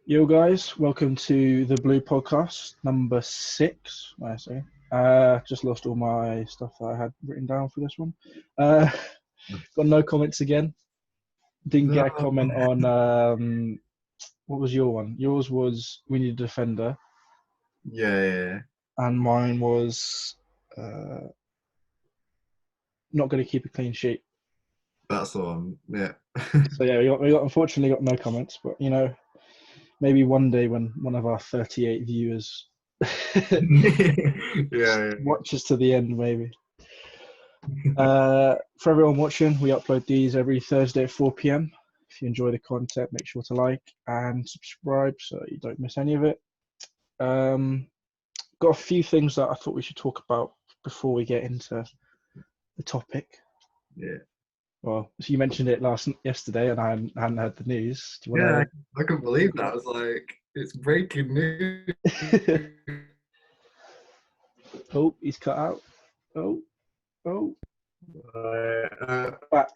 Yo guys, welcome to the Blue Podcast number 6. I say, just lost all my stuff that I had written down for this one. Uh, got no comments again. Didn't No, get a comment on what was your one? Yours was we need a defender, yeah, and mine was uh, not going to keep a clean sheet. that's the one. Yeah, So yeah, we got unfortunately got no comments, but maybe one day when one of our 38 viewers yeah, watches to the end, maybe. For everyone watching, we upload these every Thursday at 4 p.m. If you enjoy the content, make sure to like and subscribe so you don't miss any of it. Um, got a few things that I thought we should talk about before we get into the topic. yeah. Well, so you mentioned it yesterday, and I hadn't heard the news. Do you Yeah, want I couldn't believe that. I was like, it's breaking news. to? Oh, he's cut out. Oh, oh, back.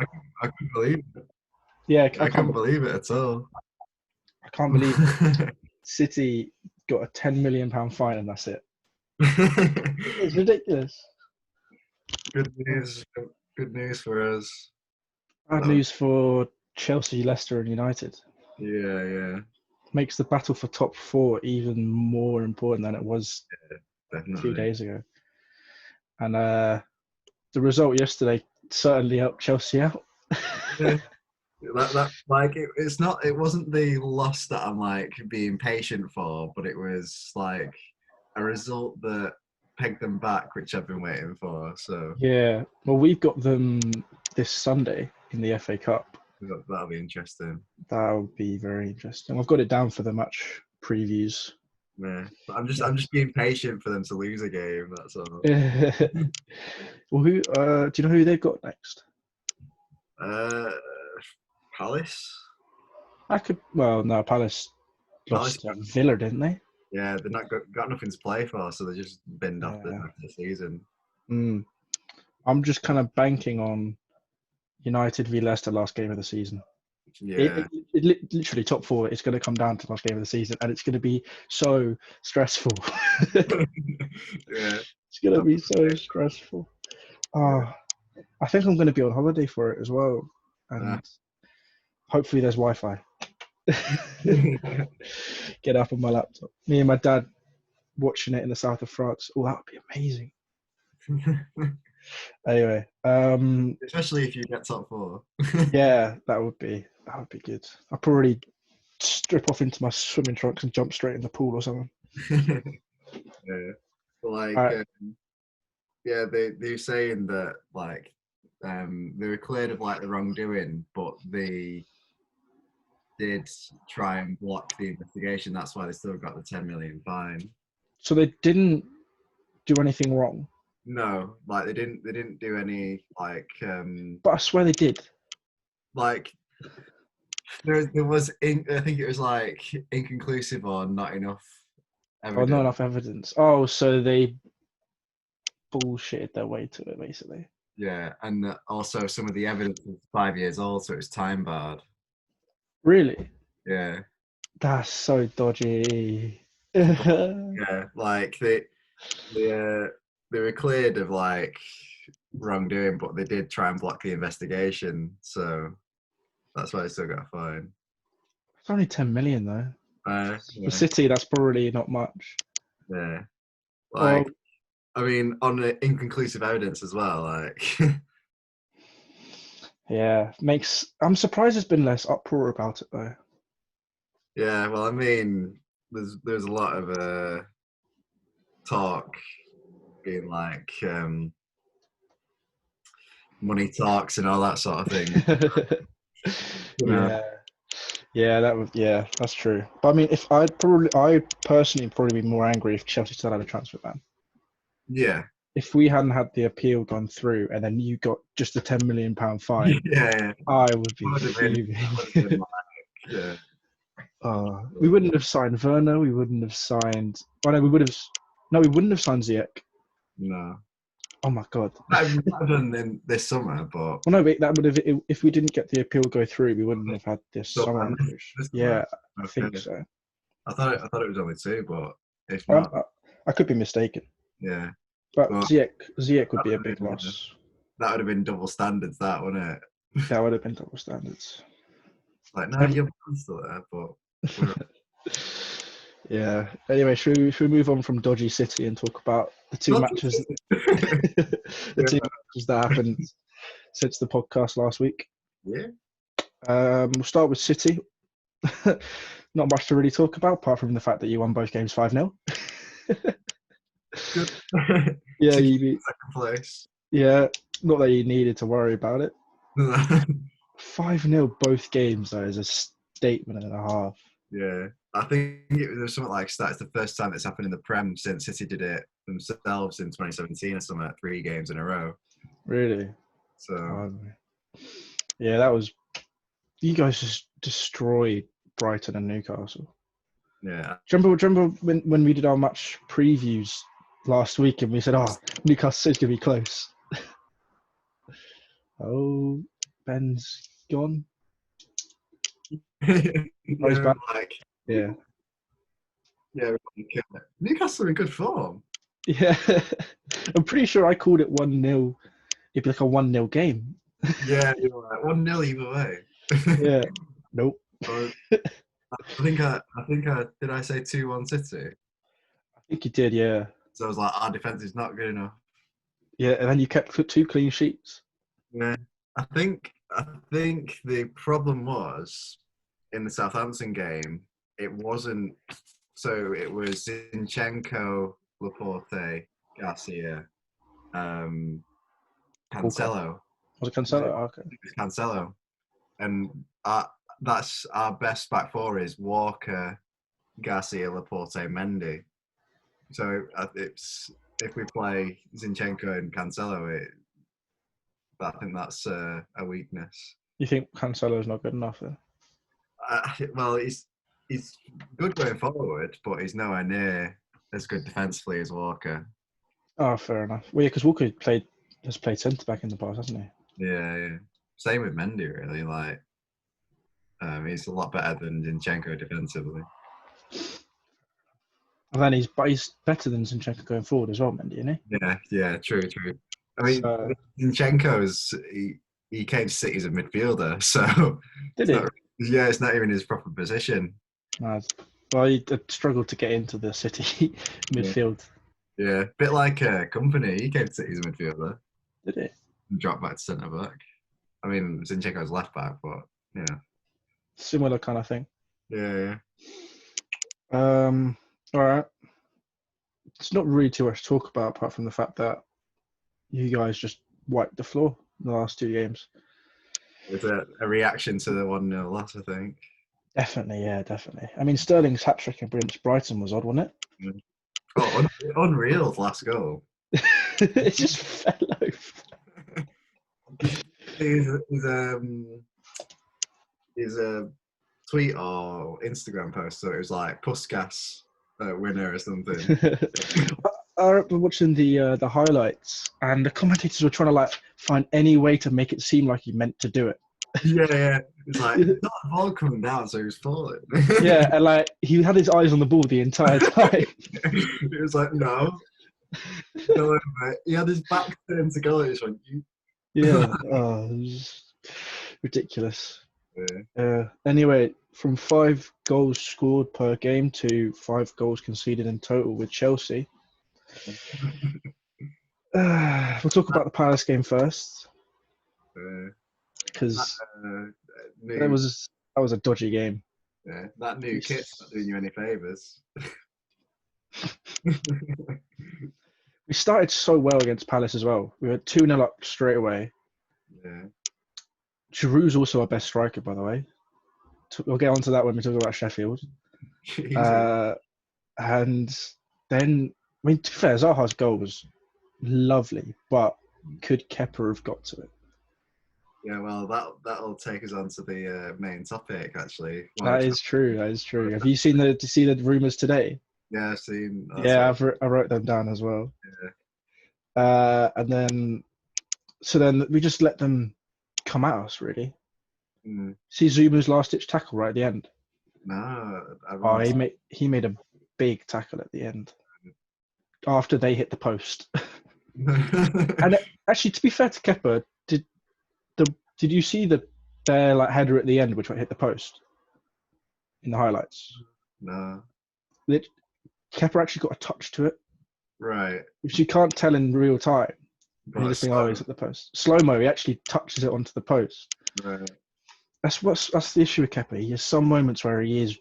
I couldn't believe it. Yeah, I couldn't believe it at all. I can't believe City got a £10 million fine, and that's it. It's ridiculous. Good news. Good news for us. Bad That was, news for Chelsea, Leicester, and United. yeah, Makes the battle for top four even more important than it was a few definitely. days ago. And the result yesterday certainly helped Chelsea out. Yeah. That like it's not. It wasn't the loss that I'm like being patient for, but it was like a result that pegged them back, which I've been waiting for. So Yeah, well, we've got them this Sunday in the FA Cup. that'll be interesting. That would be very interesting. I've got it down for the match previews. Yeah, but I'm just being patient for them to lose a game. That's all. Well, who do you know who they've got next? Uh, Palace. I could. Well, no, Palace Palace. lost to Villa, didn't they? Yeah, they're not got nothing to play for, so they just binned off Yeah. the season. Mm. I'm just kind of banking on United v Leicester last game of the season. Yeah, Literally top four. It's going to come down to last game of the season, and it's going to be so stressful. yeah, It's going to be so stressful. yeah. Oh, I think I'm going to be on holiday for it as well, Uh, and hopefully there's Wi-Fi. Get up on my laptop. Me and my dad watching it in the south of France. Oh, that would be amazing. Anyway, Especially if you get top four. yeah, that would be good. I'll probably strip off into my swimming trunks and jump straight in the pool or something. Yeah. Like, All right. yeah, they're saying that like they were cleared of like the wrongdoing, but they did try and block the investigation. That's why they still got the 10 million fine. So they didn't do anything wrong, No, like they didn't do any but I swear they did. like there was I think it was like inconclusive or not enough Or not evidence. enough evidence. Oh, so they bullshitted their way to it, basically. Yeah, and also some of the evidence was 5 years old, so it's time barred. Really? Yeah, That's so dodgy. Oh, yeah, like they were cleared of like wrongdoing, but they did try and block the investigation, so that's why they still got a fine. it's only 10 million though. For Yeah, City, that's probably not much. yeah. Like, Well, I mean, on the inconclusive evidence as well. Like, yeah, makes. I'm surprised there's been less uproar about it though. yeah. Well, I mean, there's a lot of talk being like money talks and all that sort of thing. You know, Yeah, yeah, that's true. But I mean, I personally probably be more angry if Chelsea still had a transfer ban. yeah, If we hadn't had the appeal gone through and then you got just a £10 million yeah, fine, yeah. I would be That would have been fuming. like, yeah, We wouldn't have signed Werner. We wouldn't have signed. Oh no, we would have. No, we wouldn't have signed Ziyech. no, Oh my God. Might have done in this summer, but Well, no, wait, that would have if we didn't get the appeal go through, we wouldn't have had this still summer. had I'm pretty sure. this Yeah, summer. I think Okay. so. I thought it was only 2, but if I, not, I, I could be mistaken, yeah. but Well, Ziyech would that be a would have big been, loss. that would have been double standards, that wouldn't it? That would have been double standards. Like, no, Ev- your man's still there, but we're Yeah. Anyway, should we move on from dodgy City and talk about the two not. matches, the Yeah. two matches that happened since the podcast last week? Yeah. We'll start with City. Not much to really talk about, apart from the fact that you won both games 5-0. Good. Yeah, To get you beat, second place. yeah. Not that you needed to worry about it. 5-0 both games though is a statement and a half. Yeah. I think it was something like that's the first time it's happened in the Prem since City did it themselves in 2017 or something, 3 games in a row. Really. So Yeah, that was. You guys just destroyed Brighton and Newcastle. yeah. Do you remember when we did our match previews last week and we said, "Oh, Newcastle's gonna be close." Oh, Ben's gone. Oh, he's back. Like Yeah. yeah, Newcastle are in good form. Yeah. I'm pretty sure I called it 1-0. It'd be like a 1-0 game. Yeah, you're right. 1-0 either way. Yeah. Nope. I think I did I say 2-1 City? I think you did, yeah. So I was like, our defense is not good enough. Yeah, and then you kept 2 clean sheets. Yeah. I think the problem was in the Southampton game, it wasn't so it was Zinchenko, Laporte, Garcia, Walker. Cancelo. Was it Cancelo? Oh, okay. It was Cancelo. And that's our best back four is Walker, Garcia, Laporte, Mendy. So it's if we play Zinchenko and Cancelo, I think that's a weakness. You think Cancelo's not good enough then? Well, he's good going forward, but he's nowhere near as good defensively as Walker. Oh, fair enough. Well, yeah, because Walker has played centre back in the past, hasn't he? Yeah. Same with Mendy, really. Like, he's a lot better than Zinchenko defensively. And then he's better than Zinchenko going forward as well, Mendy, isn't he? Yeah, true. I mean, So, Zinchenko's he came to City as a midfielder, so did he? It's not even his proper position. Well, he struggled to get into the City midfield. Yeah, bit like Company. He came to City as a midfielder. Did he? And dropped back to centre back. I mean, Zinchenko's left back, but yeah. Similar kind of thing. Yeah. All right. It's not really too much to talk about apart from the fact that you guys just wiped the floor in the last 2 games. It's a reaction to the 1-0 loss, I think. Definitely. I mean, Sterling's hat trick against Brighton was odd, wasn't it? Oh, Unreal's last goal. It just fell over. His tweet or Instagram post, so it was like Puskas winner or something. I remember watching the highlights, and the commentators were trying to find any way to make it seem like he meant to do it. Yeah. It's like not the ball coming down, so he was falling. Yeah, and he had his eyes on the ball the entire time. It was like no, he had his back turned to goal. It was like Yeah, it was ridiculous. Yeah. Anyway, from 5 goals scored per game to 5 goals conceded in total with Chelsea. We'll talk about the Palace game first, because that was a dodgy game. Yeah, that new kit's not doing you any favours. We started so well against Palace as well. We were 2-0 up straight away. Yeah. Giroud's also our best striker, by the way. We'll get onto that when we talk about Sheffield. And then, I mean, to be fair, Zaha's goal was lovely, but could Kepa have got to it? Yeah, well, that'll take us on to the main topic, actually. That is true. Have you seen the rumours today? Yeah, I've seen. Yeah, I wrote them down as well. Yeah. And then we just let them come at us, really. Mm. See Zuma's last-ditch tackle right at the end? No, I Oh, remember. he made a big tackle at the end after they hit the post. And actually, to be fair to Kepa, did you see their like header at the end, which hit the post in the highlights? No, Kepa actually got a touch to it, right. which you can't tell in real time. And you But just think, oh, he's at the post. Slow mo, he actually touches it onto the post. right. That's the issue with Kepa. He has some moments where he is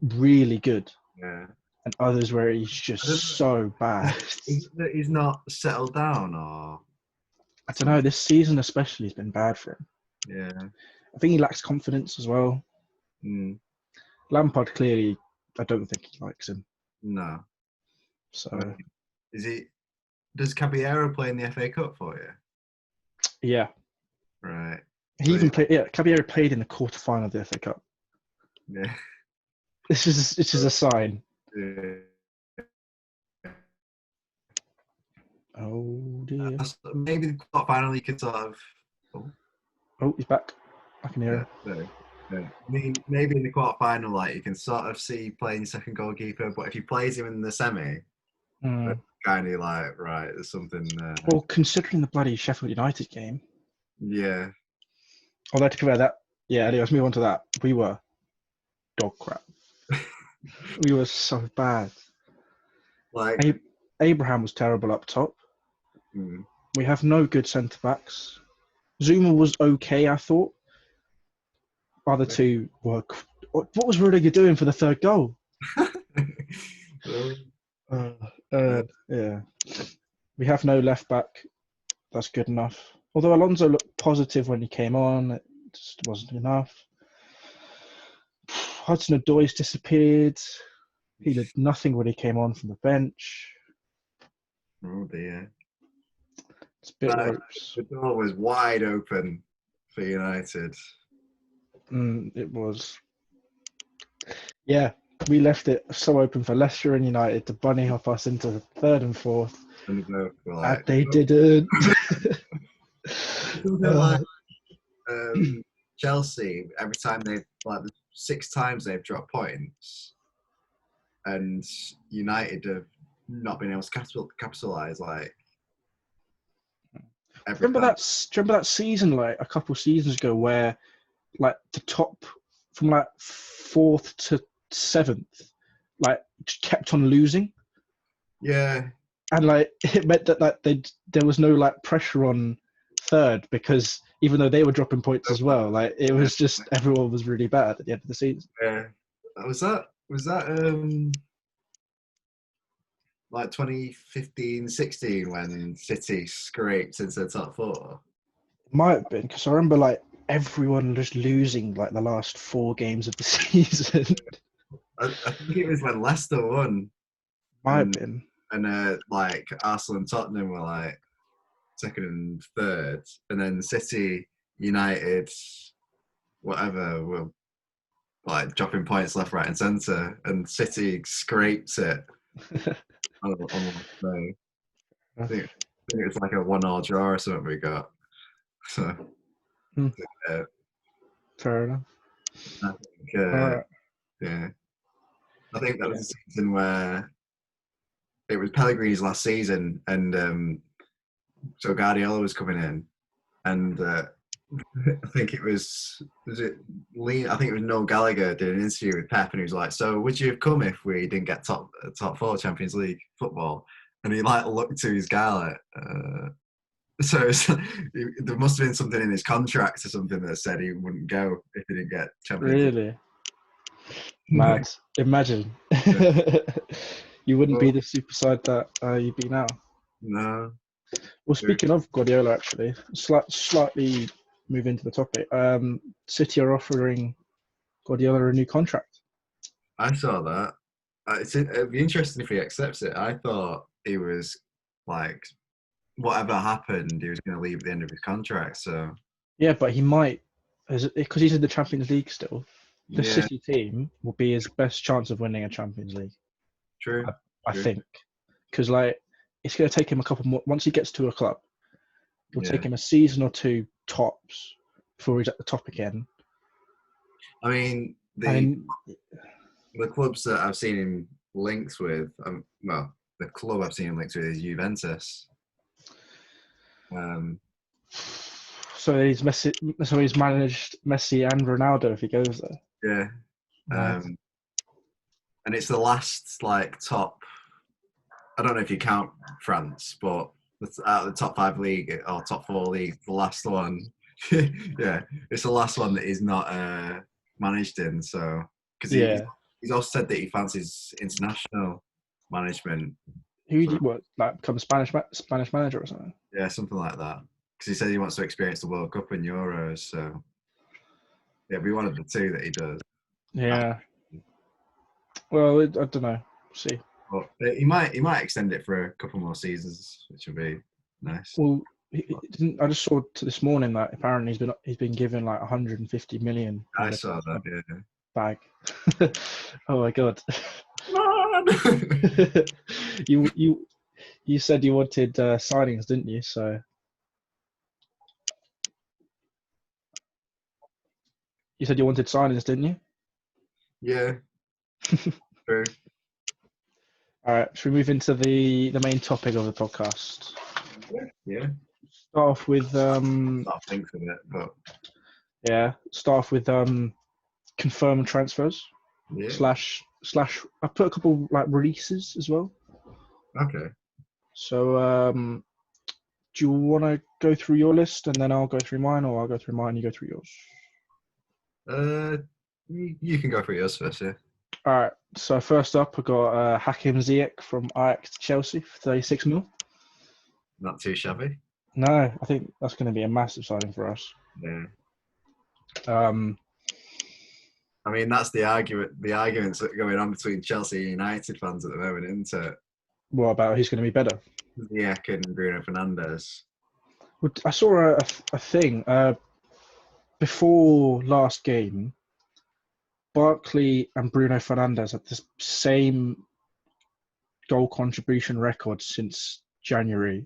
really good, Yeah. and others where he's I don't just know. so bad. He's not settled down or I don't know. something. This season especially has been bad for him. Yeah. I think he lacks confidence as well. Mm. Lampard clearly, I don't think he likes him. No. I So mean, is he? Does Caballero play in the FA Cup for you? yeah, Right. he So even played. Yeah, Caballero played in the quarterfinal of the FA Cup. yeah. This is a sign. Yeah. Oh dear. Maybe the quarter final you could sort of. Oh, Oh, he's back. I can hear yeah. him. So, yeah. I mean, maybe in the quarter final, like you can sort of see playing second goalkeeper, but if he plays him in the semi, Mm. kind of like right, there's something. Well, considering the bloody Sheffield United game, Yeah. although to compare that, yeah. Anyway, let's move on to that. We were dog crap. We were so bad. Like. Abraham was terrible up top. Mm. We have no good centre backs. Zuma was okay, I thought. Other two were. What was Rudiger doing for the third goal? Oh, Uh, yeah. yeah. We have no left back. That's good enough. Although Alonso looked positive when he came on, it just wasn't enough. Hudson Odoi's disappeared. He did nothing when he came on from the bench. Oh dear. It's a bit That, ropes. the door was wide open for United. It was. Yeah, we left it so open for Leicester and United to bunny hop us into the third and fourth, And they both were and like, they oh. didn't. Something like Chelsea, every time they've, like, 6 times they've dropped points, and United have not been able to capitalise, like, every remember time. that season, like a couple seasons ago, where like the top from like fourth to seventh, like just kept on losing, Yeah. and like it meant that like there was no like pressure on third because even though they were dropping points as well, like it Yeah. was just everyone was really bad at the end of the season. Yeah. Was that like 2015-16 when City scraped into the top four? Might have been because I remember like everyone just losing like the last 4 games of the season. I think it was when Leicester won, Might have and been. like Arsenal and Tottenham were like second and third, and then City, United, whatever, were like dropping points left, right, and centre, and City scraped it on the last day. I think it was like a 1-1 draw or something we got. So uh, Fair enough. I think, All right. yeah, I think that Yeah. was a season where it was Pellegrini's last season, and so Guardiola was coming in, and I think it was it Lee? I think it was Noel Gallagher did an interview with Pep, and he was like, "So would you have come if we didn't get top four Champions League football?" And he like looked to his guy like, so there must have been something in his contract or something that said he wouldn't go if he didn't get Champions Really League. mad. Imagine you wouldn't be Well, the super side that you be now. no. Well, speaking of Guardiola, actually, slightly move into the topic. City are offering Guardiola a new contract. I saw that. It'd be interesting if he accepts it. I thought he was like, whatever happened, he was going to leave at the end of his contract. So Yeah, but he might, because he's in the Champions League still. The yeah, City team will be his best chance of winning a Champions League. true. I True. think, because like it's going to take him a couple more. Once he gets to a club, it'll Yeah. take him a season or two tops before he's at the top again. I mean, And the clubs that I've seen him linked with, well, the club I've seen him linked with is Juventus. so he's Messi. So he's managed Messi and Ronaldo if he goes there. Yeah. Nice. And it's the last like top. I don't know if you count France, but out of the top 5 league or top 4 league, the last one. Yeah, it's the last one that he's not managed in. So because he's also said that he fancies international management. Who did what? Like become Spanish manager or something? Yeah, something like that. Because he says he wants to experience the World Cup and Euros. So yeah, be one of the two that he does. Yeah. Well, I don't know. We'll see. But he might extend it for a couple more seasons, which would be nice. Well, I just saw this morning that apparently he's been given like 150 million. I saw that. Yeah. Bag. Oh my god. Come on! You said you wanted signings, didn't you? So you said you wanted signings, didn't you? Yeah. True. All right. Should we move into the main topic of the podcast? Yeah. Start off with Not think of it, but yeah. Start off with confirmed transfers. yeah. Slash. I put a couple like releases as well. Okay. So do you want to go through your list and then I'll go through mine, or I'll go through mine, you go through yours? You can go for yours first, yeah. All right. So first up, I got Hakim Ziyech from Ajax to Chelsea for 36 mil. Not too shabby. No, I think that's going to be a massive signing for us. Yeah. I mean, that's the arguments that are going on between Chelsea and United fans at the moment, isn't it? What about who's going to be better? Ziyech and Bruno Fernandes. I saw a thing before last game. Barkley and Bruno Fernandes had the same goal contribution record since January.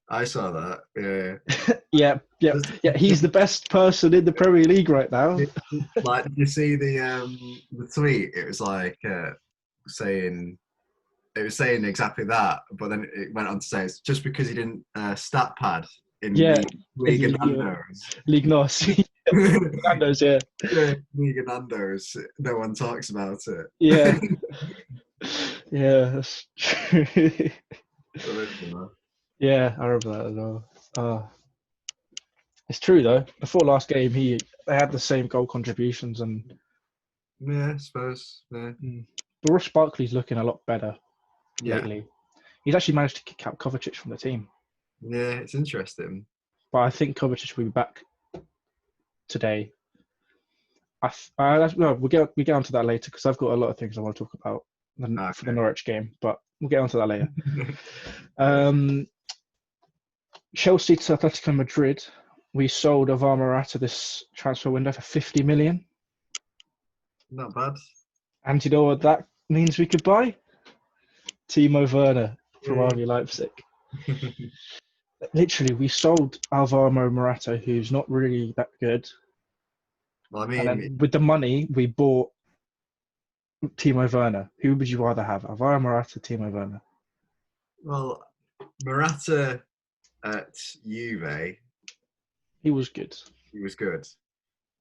I saw that. Yeah. Yeah. He's the best person in the Premier League right now. Like, did you see the tweet? It was like saying exactly that, but then it went on to say it's just because he didn't stat pad in Liga Nando's. Ligue Nos. Nando's, yeah. Yeah, Liga Nando's. No one talks about it. Yeah. Yeah, that's true. Yeah, I remember that as well. It's true though. Before last game, they had the same goal contributions, and yeah, I suppose. Yeah. But Ross Barkley's looking a lot better lately. He's actually managed to kick out Kovacic from the team. Yeah, it's interesting. But I think Kovacic will be back today. We'll get onto that later because I've got a lot of things I want to talk about for the Norwich game, but we'll get onto that later. Chelsea to Atletico Madrid. We sold Alvaro Morata this transfer window for 50 million. Not bad. And you know what that means we could buy? Timo Werner from RB Leipzig. Literally, we sold Alvaro Morata, who's not really that good. Well, I mean, and then with the money, we bought Timo Werner. Who would you rather have, Alvaro Morata, Timo Werner? Well, Morata at Juve, he was good. He was good,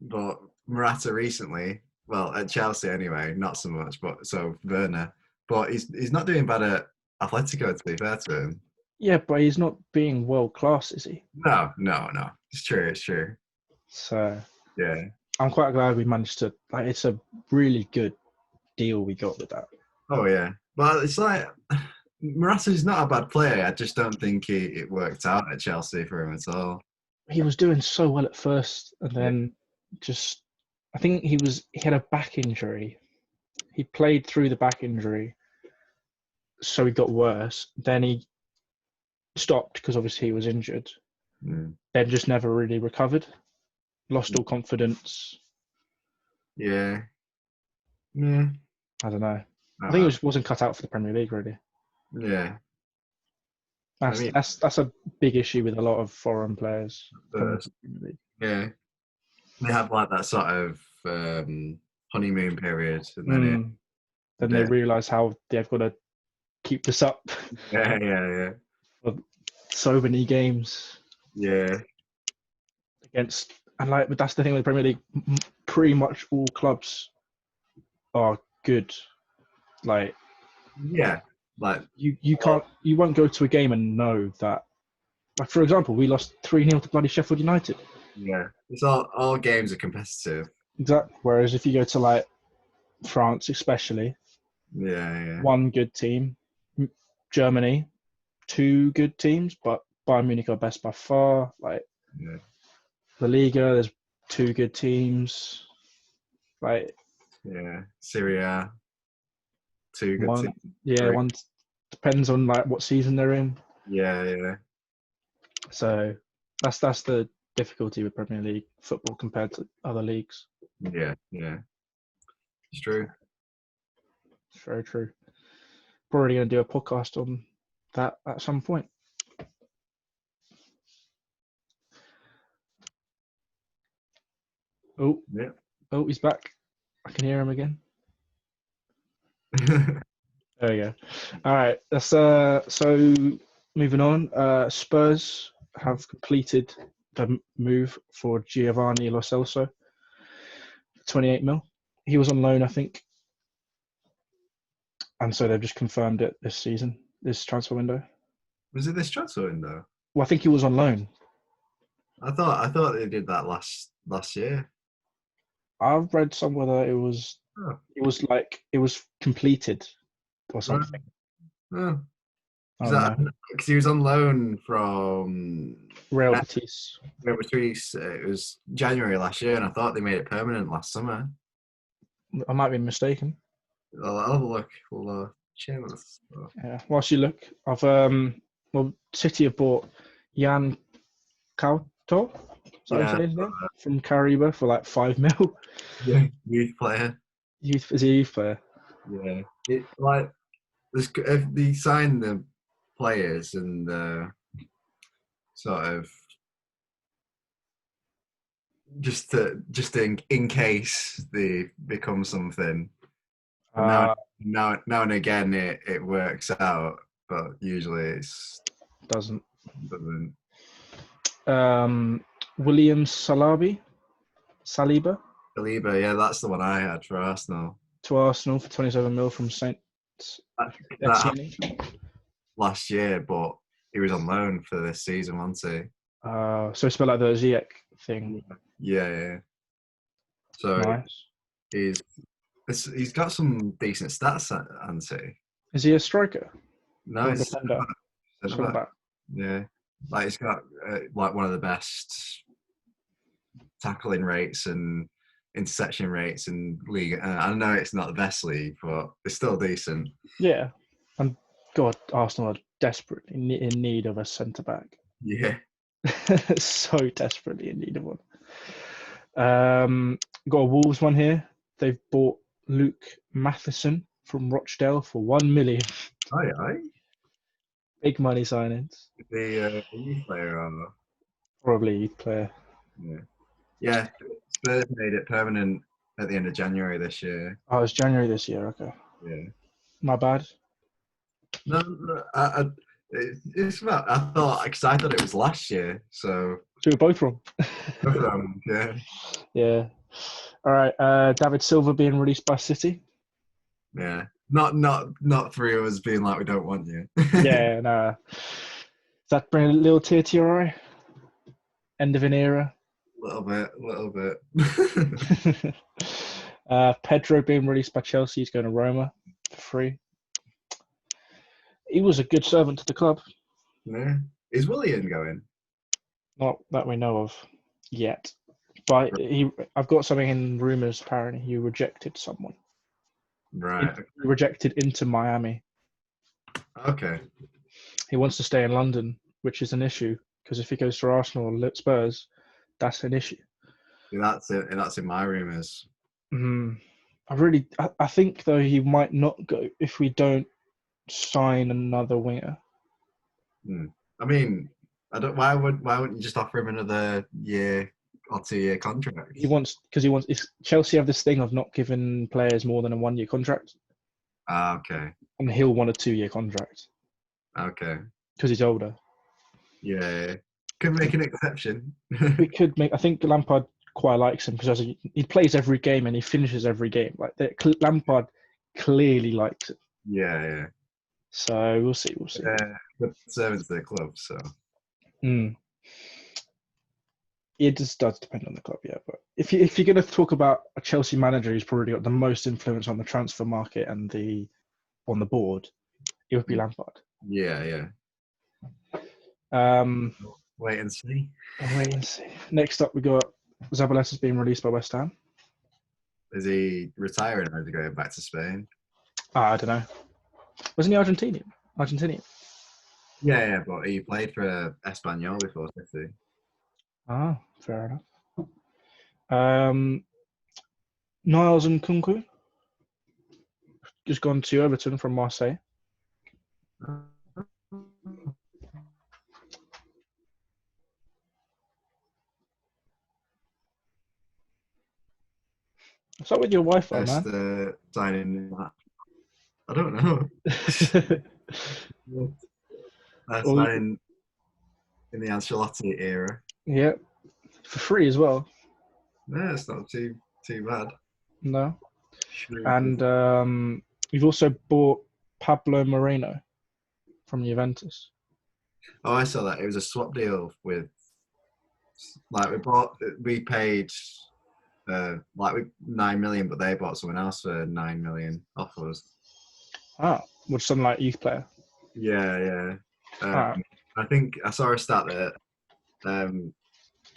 but Morata recently, well, at Chelsea anyway, not so much. But so Werner, but he's not doing bad at Atletico, to be fair to him. Yeah, but he's not being world class, is he? No. It's true. So yeah, I'm quite glad we managed to. Like, it's a really good deal we got with that. Oh yeah, but it's like Morata's not a bad player. I just don't think it worked out at Chelsea for him at all. He was doing so well at first, and then I think he had a back injury. He played through the back injury, so he got worse. Then he stopped because obviously he was injured. Then just never really recovered. Lost all confidence. Yeah. I don't know. I think he wasn't cut out for the Premier League, really. Yeah. I That's mean, that's a big issue with a lot of foreign players coming to first, the Premier League. yeah, they have like that sort of honeymoon period, and then Mm. Then they they, realise how they've got to keep this up yeah, for so many games yeah, against, and like, but that's the thing with the Premier League. Pretty much all clubs are good. Like yeah. Like, you won't go to a game and know that. Like for example, we lost 3-0 to bloody Sheffield United. yeah, it's all games are competitive. Exactly. Whereas if you go to like France, especially, Yeah, yeah, one good team, Germany, two good teams, but Bayern Munich are best by far. Like yeah, La Liga, there's two good teams. Like yeah. Syria, two good one, teams. yeah, Three. one depends on like what season they're in. Yeah, yeah, So that's the difficulty with Premier League football compared to other leagues. yeah, yeah. It's true. It's very true. Probably going to do a podcast on that at some point. Oh, Yeah. oh, he's back. I can hear him again. There we go. All right. That's so moving on. Spurs have completed the move for Giovanni Lo Celso, 28 mil. He was on loan, I think, and so they've just confirmed it this season, this transfer window. Was it this transfer window? Well, I think he was on loan. I thought they did that last year. I've read somewhere that Oh, it was completed or right. something. Oh. I Is don't that know. because he was on loan from Real Betis. Real Betis? It was January last year, and I thought they made it permanent last summer. I might be mistaken. I'll have a look. We'll check this. Yeah. Whilst you look, I've well, City have bought Jan Kauto, is that how you Yeah, say his name? From Cariba for like 5 mil. yeah, youth player. Youth, is he a youth player? Yeah, like if they sign the players and sort of just in case they become something. And Uh, now and again it works out, but usually doesn't. doesn't. William Saliba Saliba, yeah, that's the one I had for Arsenal. to Arsenal for 27 mil from Saint That happened Etienne. last year, but he was on loan for this season, wasn't So it's a bit like the Ziyech thing. he? Yeah, yeah. So Nice. he's he's got some decent stats, hasn't he? Is he a striker No, or a it's defender? centre Centre back. back. Yeah, like he's got like one of the best tackling rates and interception rates in league. I know it's not the best league, but it's still decent. Yeah. And God, Arsenal are desperately in need of a centre back. Yeah, So desperately in need of one. Got a Wolves one here. They've bought Luke Matheson from Rochdale for 1 million. aye. Big money signings. The youth player, Probably a youth player. yeah, yeah. Spurs made it permanent at the end of January this year. Oh, it's January this year. Okay. Yeah. My bad. No, it's about. I thought it was last year. So So we're both wrong. yeah, Yeah. All right. David Silva being released by City. yeah. Not three of us being like we don't want you. Yeah. Nah. Does that bring a little tear to your eye? End of an era. Little bit. Pedro being released by Chelsea. He's going to Roma for free. He was a good servant to the club. Yeah. Is Willian going? Not that we know of yet. But I've got something in Rumours, apparently. He rejected someone. Right. He rejected Inter Miami. Okay. He wants to stay in London, which is an issue. Because if he goes to Arsenal or Spurs, that's an issue. That's it. That's in my rumours. I think, though, he might not go if we don't sign another winger. Hmm. I mean, I don't. Why wouldn't you just offer him another year or 2 year contract? He wants. Chelsea have this thing of not giving players more than a 1 year contract, Ah, okay, and he'll want a 2 year contract okay, because he's older. yeah. Could make an exception. We could make. I think Lampard quite likes him because he plays every game and he finishes every game. Like Lampard clearly likes it. Yeah, So we'll see. We'll see. yeah. Good servants to the club, so Mm. It just does depend on the club, yeah. But if you're going to talk about a Chelsea manager who's probably got the most influence on the transfer market and on the board, it would be Lampard. yeah. Um, Wait and see. I'll wait and see. Next up, we got Zabaleta's being released by West Ham. Is he retiring or is he going back to Spain? I don't know. Wasn't he Argentinian? Argentinian. Yeah, but he played for Espanyol before City. Ah, fair enough. Niles and Kunku just gone to Everton from Marseille. What's up with your Wi-Fi, Best man? signing. I don't know. Well, Signing in the Ancelotti era. yeah, for free as well. No, it's not too bad. No. Shrewd. And we've also bought Pablo Moreno from Juventus. Oh, I saw that. It was a swap deal with, like, we paid, like, 9 million, but they bought someone else for 9 million off us. Ah, which some like youth player. Yeah. Ah, I think I saw a stat that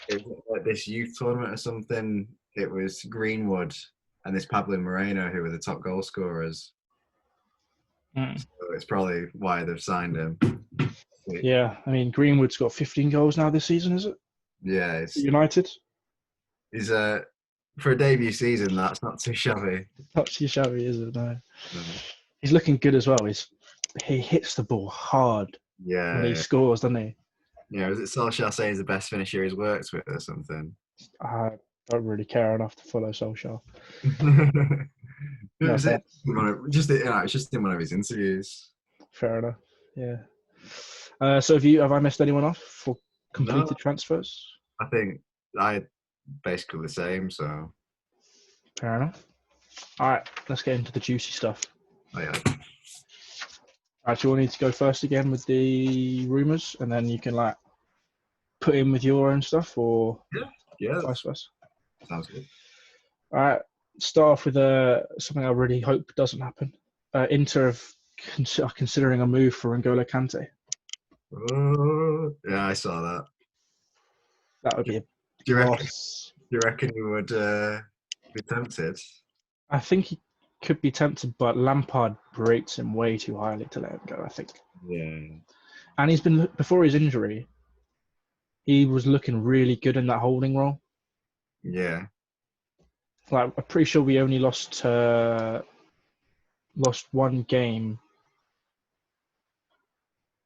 it was like this youth tournament or something. It was Greenwood and this Pablo Moreno who were the top goal scorers. So it's probably why they've signed him. yeah, I mean Greenwood's got 15 goals now this season, is it? Yeah, United. he's for a debut season. That's not too shabby. Not too shabby, is it? No. No. He's looking good as well. He hits the ball hard when he Yeah. scores, doesn't he? Yeah, is it Solskjaer saying he's the best finisher he's worked with or something? I don't really care enough to follow Solskjaer. It No was it. offense. It's just in one of his interviews. Fair enough. Yeah. So have I missed anyone off for completed No, transfers? I think I basically the same. So, Fair enough. All right, let's get into the juicy stuff. oh, yeah. All right, do you want me to go first again with the rumours, and then you can like put in with your own stuff, or Yeah, vice versa? sounds good. All right, start off with something I really hope doesn't happen. Inter are considering a move for N'Golo Kante. Oh, yeah, I saw that. That would be a Do you reckon? loss. Do you reckon you would be tempted? I think he could be tempted, but Lampard rates him way too highly to let him go, I think. Yeah. And he's been, before his injury, he was looking really good in that holding role. Yeah. Like, I'm pretty sure we only lost one game,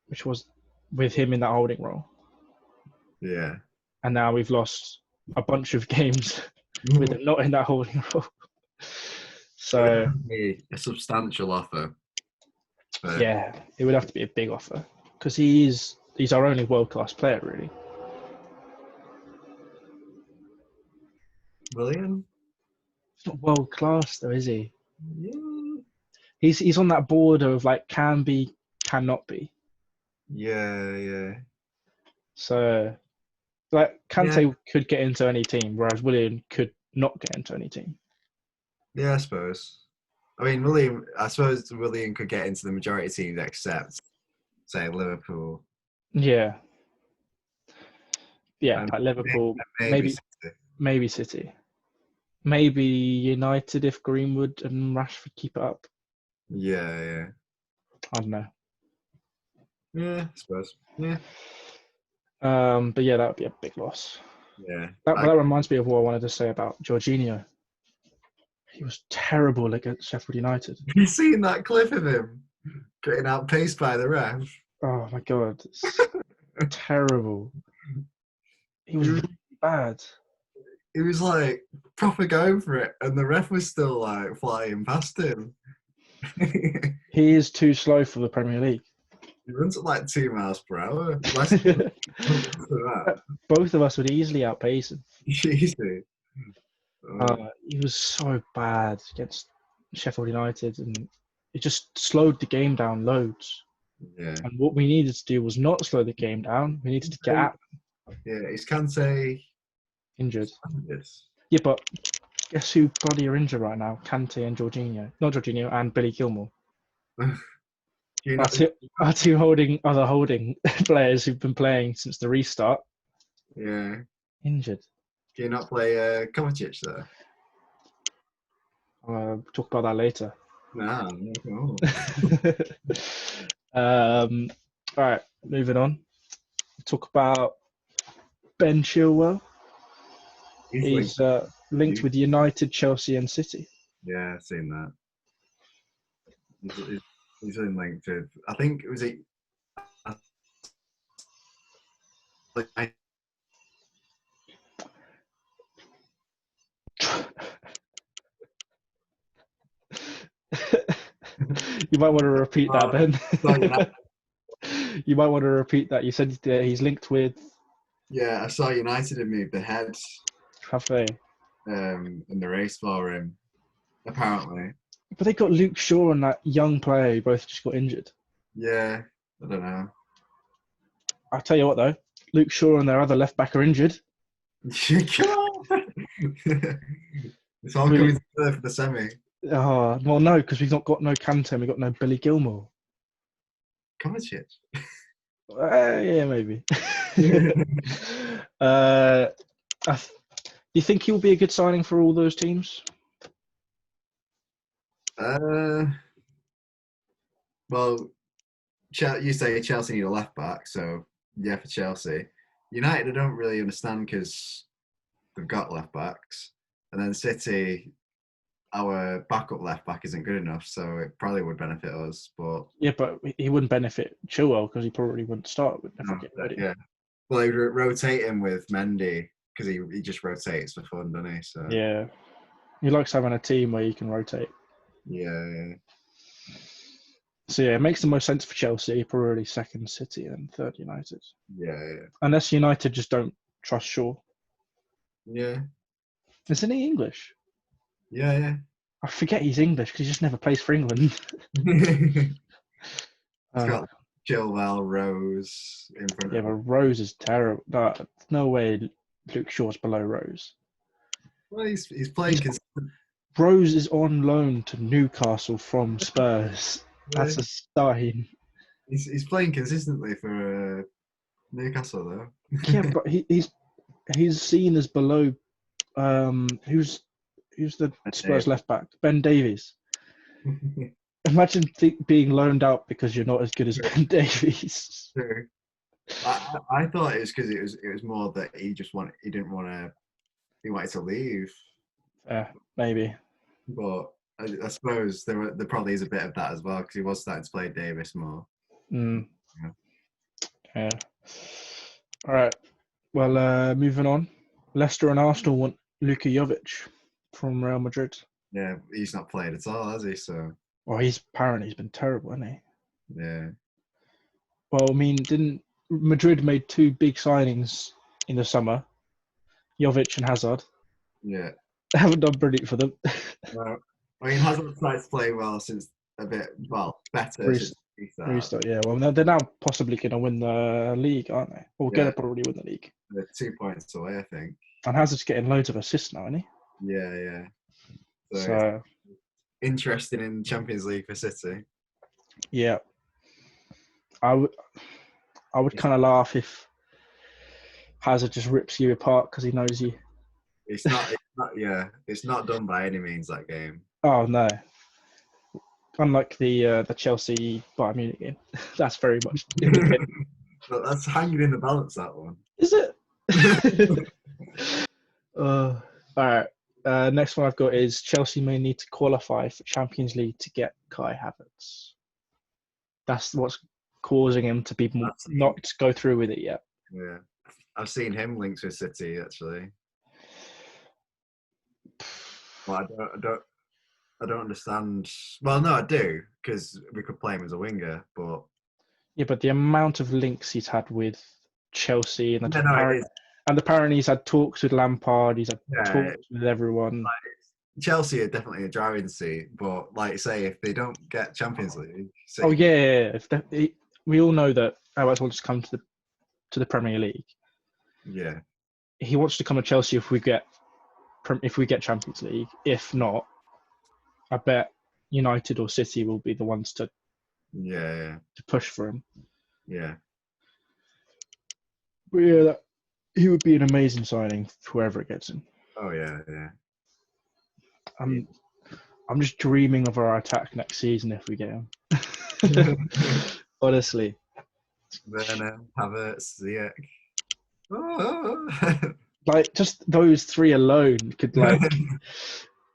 which was with him in that holding role. Yeah. And now we've lost a bunch of games with him not in that holding role. So, a substantial offer. But yeah, it would have to be a big offer because he's our only world-class player, really. William? He's not world-class, though, is he? Yeah. He's on that border of like can be, cannot be. Yeah. So, like Kante Yeah. could get into any team, whereas William could not get into any team. Yeah, I suppose. I suppose William could get into the majority teams except, say, Liverpool. Yeah, And like Liverpool, maybe City. maybe City, maybe United if Greenwood and Rashford keep it up. Yeah. I don't know. Yeah, I suppose. Yeah. But yeah, that would be a big loss. Yeah. That reminds me of what I wanted to say about Jorginho. He was terrible against Sheffield United. Have you seen that clip of him getting outpaced by the ref? Oh my god, it's terrible. He He was was, really bad. he was like proper going for it, and the ref was still like flying past him. He is too slow for the Premier League. He runs at like 2 miles per hour. Less than that. Both of us would easily outpace him. Easy. He was so bad against Sheffield United, and it just slowed the game down loads. Yeah. And what we needed to do was not slow the game down. We needed to get at Yeah, is Kante injured. yes. Yeah, but guess who bloody are injured right now? Kante and Jorginho. Not Jorginho, and Billy Gilmore. Do you Our not? two, our two other holding players who've been playing since the restart, Yeah. injured. Do you not play Kovacic there? I'll talk about that later. No, no. All right, moving on. Talk about Ben Chilwell. He's He's linked with United, Chelsea, and City. yeah, I've seen that. He's in linked with. I think it was it. Like, You might want to repeat that, Ben. I You might want to repeat that. You said he's linked with. yeah, I saw United had moved ahead Have they? in the race for him. Apparently, But they got Luke Shaw and that young player who both just got injured. yeah. I don't know. I'll tell you what though, Luke Shaw and their other left back are injured. Come on. It's all coming together for the semi. Oh well, no, because we've not got no Kante and we've got no Billy Gilmore. Kovacic. Yeah, maybe. Do you think he'll be a good signing for all those teams? Well, you say Chelsea need a left back, so yeah, for Chelsea. United, I don't really understand because they've got left backs, and then City, our backup left back isn't good enough, so it probably would benefit us. But Yeah, but he wouldn't benefit Chilwell because he probably wouldn't start with no, ready. yeah, well, they rotate him with Mendy because he just rotates for fun, doesn't he? So Yeah, he likes having a team where you can rotate. yeah. So yeah, it makes the most sense for Chelsea, probably second City and third United. Yeah. Unless United just don't trust Shaw. Yeah. Isn't he English? Yeah. I forget he's English because he just never plays for England. It's got Chilwell, Rose in front Yeah, of but him. Rose is terrible. No way Luke Shaw's below Rose. Well, he's playing. Rose is on loan to Newcastle from Spurs. That's a sign. He's playing consistently for Newcastle though. Yeah, but he's seen as below. Who's the Spurs left back? Ben Davies. Imagine being loaned out because you're not as good as Ben Davies. True. I thought it was because it was more that he wanted to leave. Yeah, maybe. But I suppose there probably is a bit of that as well because he was starting to play Davis more. Yeah. All right. Well, moving on. Leicester and Arsenal want Luka Jovic from Real Madrid. Yeah, he's not played at all, has he? So. Well, he's been terrible, hasn't he? Yeah. Well, I mean, didn't Madrid made two big signings in the summer, Jovic and Hazard. Yeah. They haven't done brilliant for them. Well, I mean, Hazard started to play well since better since Restart, yeah. Well, they're now possibly going to win the league, aren't they? Or going to probably win the league. They're 2 points away, I think. And Hazard's getting loads of assists now, isn't he? Yeah. So interesting in Champions League for City. Yeah. I would kind of laugh if Hazard just rips you apart because he knows you. It's not done by any means, that game. Oh no. Unlike the Chelsea Bayern Munich game. That's very much in the bin. But that's hanging in the balance, that one. Is it? All right. Next one I've got is Chelsea may need to qualify for Champions League to get Kai Havertz. That's what's causing him to be not go through with it yet. Yeah, I've seen him linked with City actually. Well, I don't understand. Well, no, I do because we could play him as a winger, but Yeah, but the amount of links he's had with Chelsea and yeah, no, it is. and apparently he's had talks with Lampard. He's had Yeah, talks with everyone. Chelsea are definitely a driving seat, but like you say, if they don't get Champions League, Oh yeah, we all know that Havertz wants to come to the Premier League. yeah, He wants to come to Chelsea if we get Champions League. If not, I bet United or City will be the ones to push for him. Yeah. But yeah, he would be an amazing signing for whoever it gets him. Oh yeah, yeah. I'm just dreaming of our attack next season if we get him. Honestly. Werner, Havertz, Ziyech. Oh. Like just those three alone could like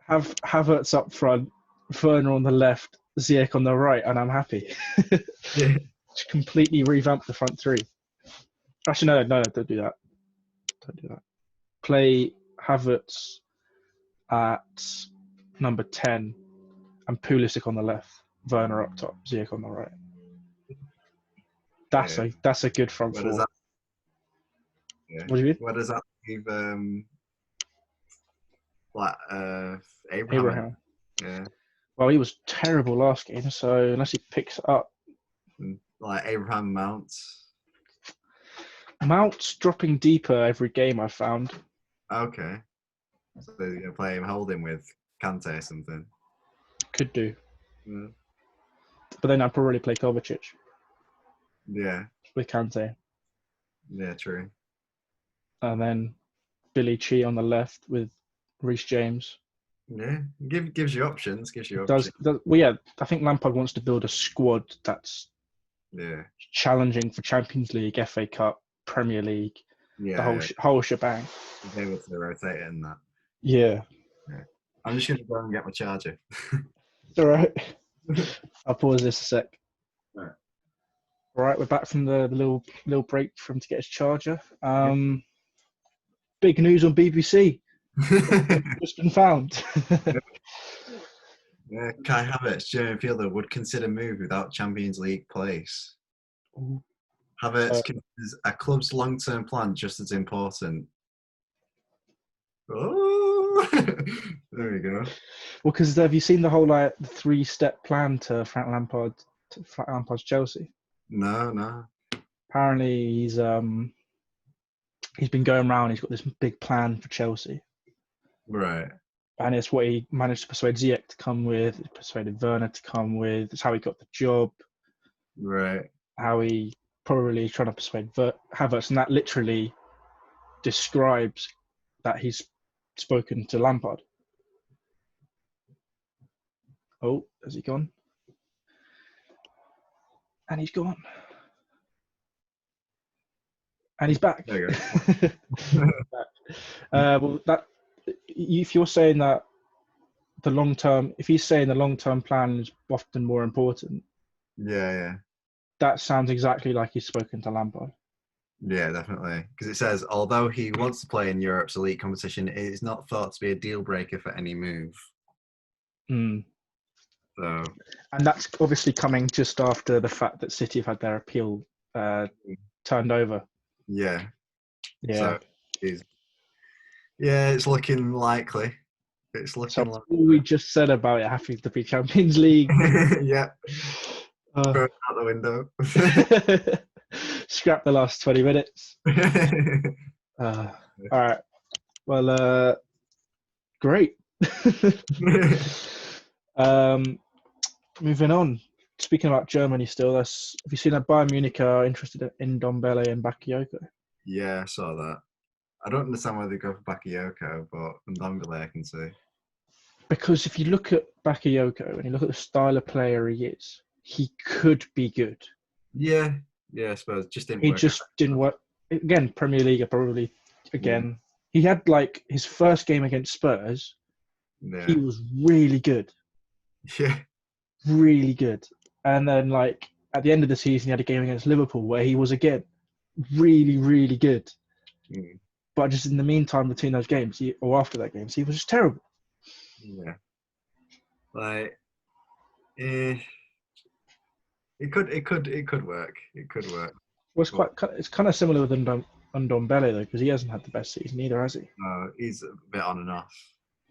have Havertz up front, Werner on the left, Ziyech on the right, and I'm happy. Yeah. Just completely revamp the front three. Actually, no, don't do that. Don't do that. Play Havertz at number 10 and Pulisic on the left, Werner up top, Ziyech on the right. That's a good front four. What do you mean? What does that leave? Abraham. Yeah. Well, he was terrible last game, so unless he picks it up. Like Abraham Mount's dropping deeper every game, I've found. Okay. So you're going to play him holding with Kante or something? Could do. Yeah. But then I'd probably play Kovacic. Yeah. With Kante. Yeah, true. And then Billy Chi on the left with Reece James. Yeah, gives you options. Well, yeah, I think Lampard wants to build a squad that's challenging for Champions League, FA Cup, Premier League, the whole shebang. Be able to rotate it in that. Yeah. I'm just going to go and get my charger. It's all right. I'll pause this a sec. All right, we're back from the little break for him to get his charger. Big news on BBC. Just been found. Kai Havertz, German fielder, would consider move without Champions League place. Havertz considers a club's long-term plan just as important. Oh, there we go. Well, because have you seen the whole like 3-step plan to Frank Lampard's Chelsea? No. Apparently, he's been going around. He's got this big plan for Chelsea. Right. And it's what he managed to persuade Ziyech to come with. He persuaded Werner to come with. It's how he got the job. Right. How he probably trying to persuade Havertz, and that literally describes that he's spoken to Lampard. Oh, has he gone? And he's gone. And he's back. There you go. Well, if you're saying that if he's saying the long-term plan is often more important. Yeah. That sounds exactly like he's spoken to Lampard. Yeah, definitely. Because it says, although he wants to play in Europe's elite competition, it is not thought to be a deal breaker for any move. So, and that's obviously coming just after the fact that City have had their appeal turned over. Yeah. So, it's looking likely. It's looking likely. All we just said about it having to be Champions League. Yeah. Throw it out the window. Scrap the last 20 minutes. All right. Well, great. Moving on. Speaking about Germany still, have you seen that Bayern Munich are interested in Ndombele and Bakayoko? Yeah, I saw that. I don't understand why they go for Bakayoko, but Ndombele I can see. Because if you look at Bakayoko and you look at the style of player he is, he could be good. Yeah, I suppose. Didn't work. Again, Premier League probably, again. He had like his first game against Spurs. Yeah. He was really good. Yeah. Really good. And then like at the end of the season, he had a game against Liverpool where he was again really, really good. Mm. But just in the meantime, between those games, or after that game, he was just terrible. Yeah. Like, eh, it could work. It could work. Well, But it's kind of similar with Ndombele though, because he hasn't had the best season either, has he? he's a bit on and off.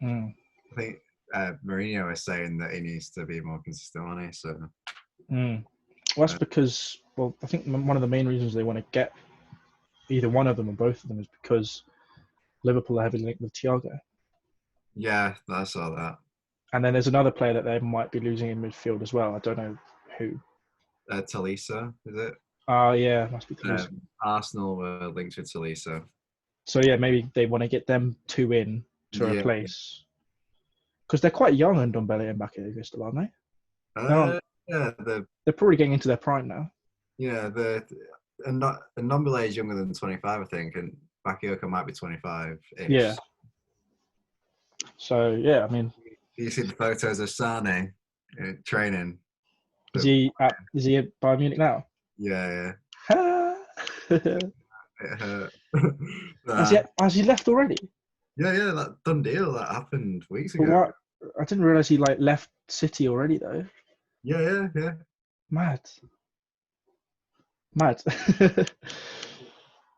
Mm. I think Mourinho is saying that he needs to be more consistent on it. So Mm. Well, that's because, well, I think one of the main reasons they want to get either one of them or both of them is because Liverpool are heavily linked with Thiago. yeah, I saw that. And then there's another player that they might be losing in midfield as well. I don't know who. Talisa, is it? Oh, yeah, must be Talisman. Arsenal were linked with Talisa. So, yeah, maybe they want to get them two in to Yeah. replace. Because they're quite young, and Ndombele and Bakayoko still, aren't they? Yeah, They're probably getting into their prime now. yeah, and Ndombele is younger than 25, I think, and Bakayoko might be 25-ish. Yeah. So, yeah, I mean, You see the photos of Sane training. is he at Bayern Munich now? Yeah, has it hurt. has he left already? Yeah, that done deal that happened weeks But ago. what? I didn't realize he left City already though. Yeah. Mad. Because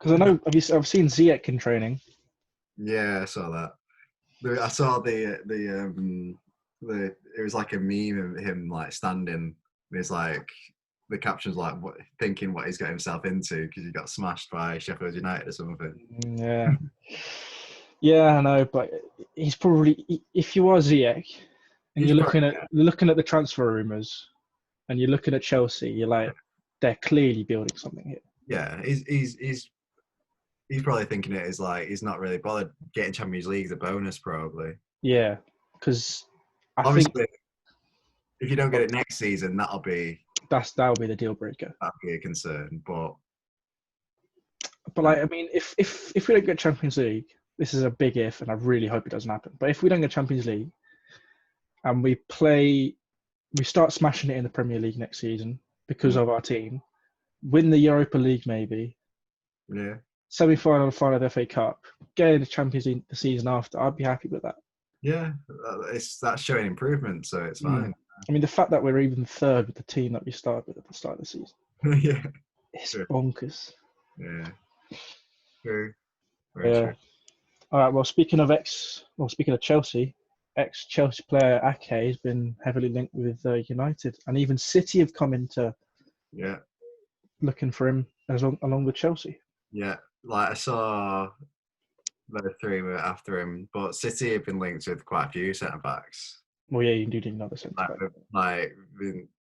I know I've seen Ziyech in training. Yeah, I saw that. I saw the it was like a meme of him like standing. It's like the caption's like thinking what he's got himself into because he got smashed by Sheffield United or something. Yeah. Yeah, I know, but he's probably, if you are Ziyech and you're looking at the transfer rumours and you're looking at Chelsea, you're like, they're clearly building something here. Yeah, he's probably thinking it is like he's not really bothered. Getting Champions League is a bonus, probably. Yeah, because obviously, if you don't get it next season, that'll be the deal breaker. That'll be a concern, but like, I mean, if we don't get Champions League, this is a big if, and I really hope it doesn't happen. But if we don't get Champions League and we start smashing it in the Premier League next season because of our team, win the Europa League maybe, yeah, semi-final, final of the FA Cup, get in the Champions League the season after, I'd be happy with that. Yeah, that's showing improvement, so it's fine. I mean, the fact that we're even third with the team that we started with at the start of the season, yeah, it's bonkers. Yeah, true. Very true. All right. Well, speaking of Chelsea, ex-Chelsea player Ake has been heavily linked with United, and even City have come into looking for him along with Chelsea. Yeah, like I saw the three were after him, but City have been linked with quite a few centre backs. Well, yeah, you do need another centre back. Like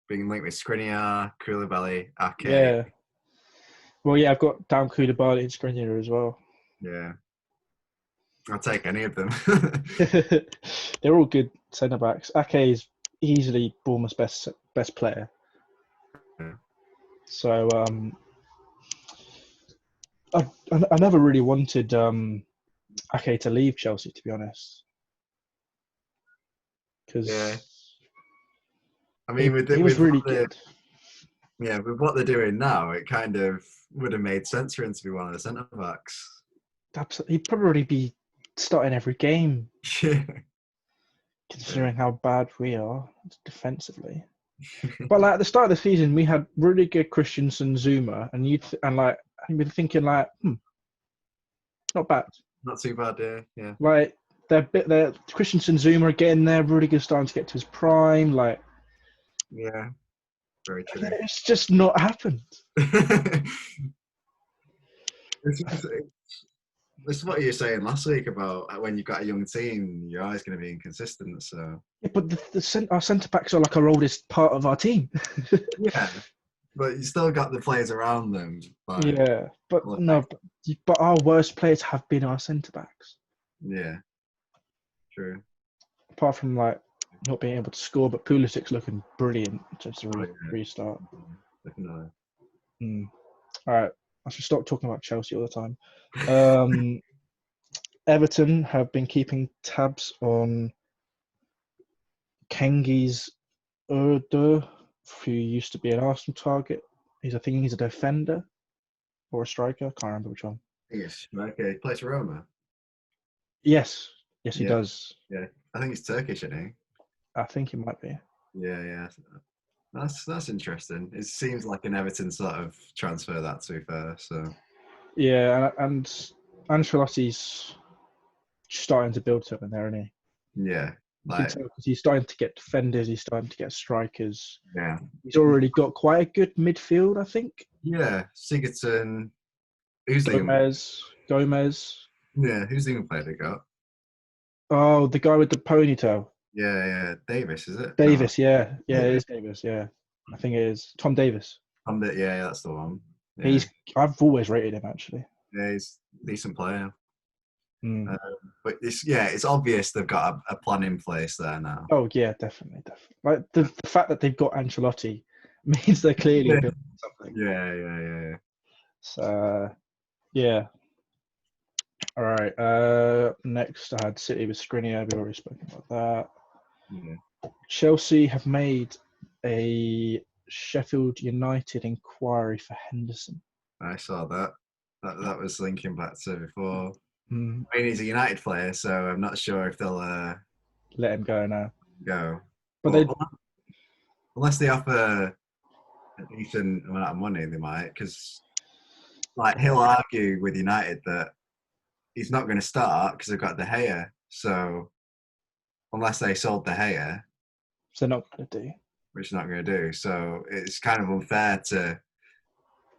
being linked with Skriniar, Koulibaly, Ake. Yeah. Well, yeah, I've got down Koulibaly and Skriniar as well. Yeah. I'll take any of them. They're all good centre backs. Ake is easily Bournemouth's best player. Yeah. So I never really wanted Ake to leave Chelsea, to be honest. Because I mean, he was really good. Yeah, with what they're doing now, it kind of would have made sense for him to be one of the centre backs. He'd probably be starting every game. Yeah. Considering how bad we are defensively. But like at the start of the season, we had really good Christensen, Zuma, and you've been thinking like, not bad. Not too bad, yeah. Like they're Christensen, Zuma are getting there, really good, starting to get to his prime. Like, yeah, very true. It's just not happened. This is what you were saying last week about when you've got a young team, you're always going to be inconsistent. So yeah, but our centre backs are like our oldest part of our team. Yeah, but you still got the players around them. Yeah, but but our worst players have been our centre backs. Yeah, true. Apart from like not being able to score, but Pulisic's looking brilliant just to restart. Definitely. All right, I should stop talking about Chelsea all the time. Everton have been keeping tabs on Kengi's Erdo who used to be an Arsenal target. I think he's a defender or a striker. I can't remember which one. Yes. Okay. He plays for Roma. Yes, he Yeah. does. Yeah. I think he's Turkish, isn't he? I think it might be. Yeah. That's interesting. It seems like an Everton sort of transfer, that, to be fair. So Yeah, and Ancelotti's starting to build something there, isn't he? yeah, You can like tell because he's starting to get defenders, he's starting to get strikers. yeah, He's already got quite a good midfield, I think. yeah. Sigurdsson. Who's the Gomez. who's the young player they got? Oh, the guy with the ponytail. Yeah. Davis, is it? No. Davis, yeah. It is Davis, yeah. I think it is. Tom Davis. Yeah, that's the one. Yeah. I've always rated him, actually. Yeah, he's a decent player. Mm. But it's obvious they've got a plan in place there now. Oh, yeah, definitely. Like, the fact that they've got Ancelotti means they're clearly building something. Yeah. So, yeah. All right. Next, I had City with Skriniar. We've already spoken about that. Yeah. Chelsea have made a Sheffield United inquiry for Henderson. I saw that. That was linking back to before. Mm. I mean, he's a United player, so I'm not sure if they'll Let him go now. go. But unless they offer a decent amount of money, they might. Because like he'll argue with United that he's not going to start because they've got De Gea. So unless they sold De Gea, they're not going to do. which they're not going to do. So it's kind of unfair to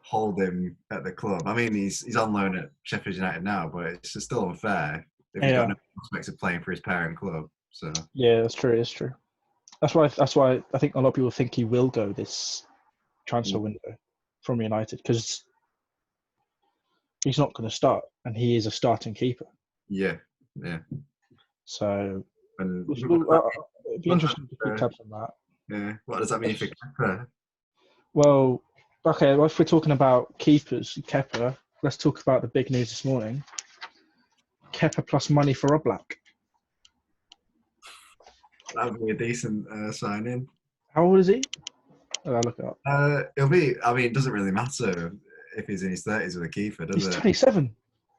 hold him at the club. I mean, he's on loan at Sheffield United now, but it's still unfair if he's got no prospects of playing for his parent club. So yeah, that's true. It's true. That's why I think a lot of people think he will go this transfer window from United because he's not going to start, and he is a starting keeper. Yeah. So And it'd be interesting to keep tabs on that. Yeah. What does that mean for Kepa? Well, okay. Well, if we're talking about keepers, Kepa, let's talk about the big news this morning. Kepa plus money for Oblak. That would be a decent signing. How old is he? I'll look it up. It'll be. I mean, it doesn't really matter if he's in his 30s with a keeper, does it? He's 27.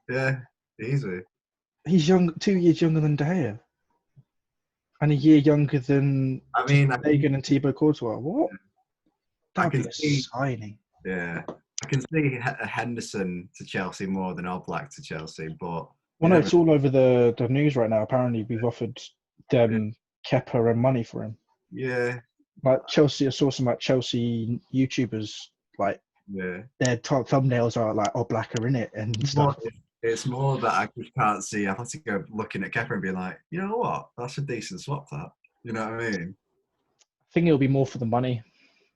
Yeah, easy. He's 2 years younger than De Gea. And a year younger than Hagen and Thibaut Courtois. What? That'd be a signing. Yeah. I can see Henderson to Chelsea more than Oblak to Chelsea, but... Well, no, it's all over the news right now. Apparently, we've offered them Kepa and money for him. Yeah. Like Chelsea, I saw some like Chelsea YouTubers, like, their thumbnails are like Oblak are in it and stuff. It's more that I just can't see. I've had to go looking at Kepa and being like, you know what? That's a decent swap, that. You know what I mean? I think it'll be more for the money.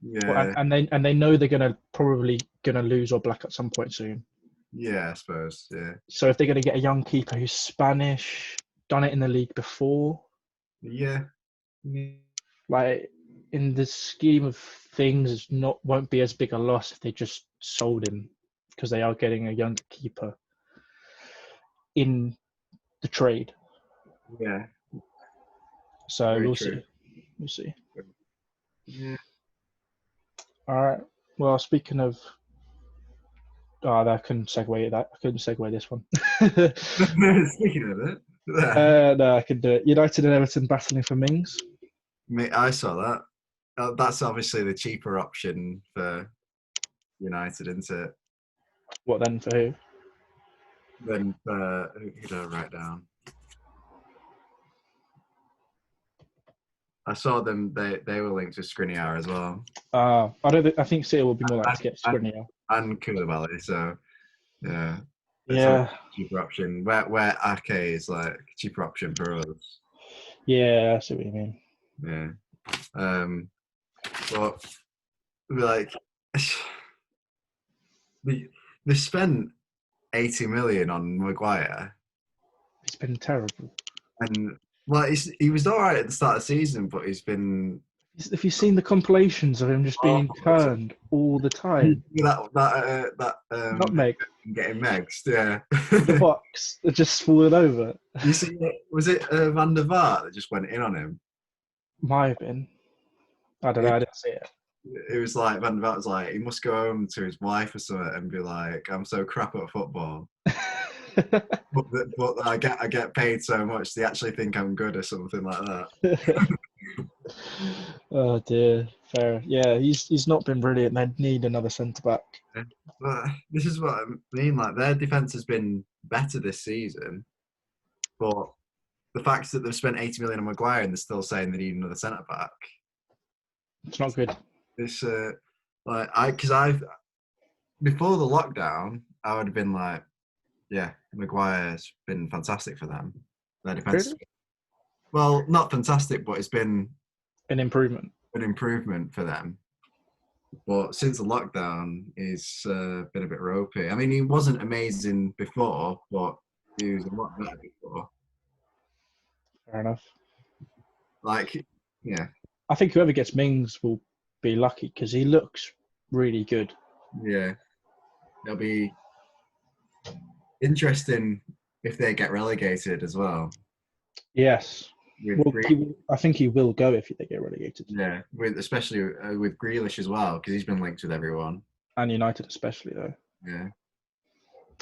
Yeah. Well, and they know they're probably gonna lose Oblak at some point soon. Yeah, I suppose. Yeah. So if they're gonna get a young keeper who's Spanish, done it in the league before. Yeah. Like in the scheme of things, won't be as big a loss if they just sold him because they are getting a younger keeper in the trade. Yeah. So we'll see. We'll see. Yeah. All right. Well, speaking of, I couldn't segue that. I couldn't segue this one. Speaking of it, no, I could do it. United and Everton battling for Mings. Mate, I saw that. That's obviously the cheaper option for United, isn't it? What then for who? Then who did I write down? I saw them. They were linked to Skriniar as well. I think City will be more likely to get Skriniar and Koulibaly. So yeah, yeah, cheaper option. Where Ake is like cheaper option for us. Yeah, I see what you mean. Yeah, but like they spent 80 million on Maguire. It's been terrible. And well, he was all right at the start of the season, but he's been. If you've seen the compilations of him just being turned all the time, that nutmeg, getting megs, yeah. The box that just fallen over. You see, was it Van der Vaart that just went in on him? Might have been. I don't know. I didn't see it. it was like Van der Vaart was like, he must go home to his wife or something and be like, I'm so crap at football, but I get paid so much they actually think I'm good or something like that. Oh dear, fair. Yeah, he's not been brilliant. They need another centre back. But this is what I mean. Like their defense has been better this season, but the fact that they've spent 80 million on Maguire and they're still saying they need another centre back. It's not good. This like because I've before the lockdown, I would have been like, yeah, Maguire's been fantastic for them. Their defense, Really? well, not fantastic, but it's been An improvement. an improvement for them. But since the lockdown, he's been a bit ropey. I mean, he wasn't amazing before, but he was a lot better before. Fair enough. Like, yeah, I think whoever gets Mings will be lucky because he looks really good. yeah. It'll be interesting if they get relegated as well. Yes. With Well, I think he will go if they get relegated. yeah, especially with Grealish as well, because he's been linked with everyone. And United especially, though. Yeah,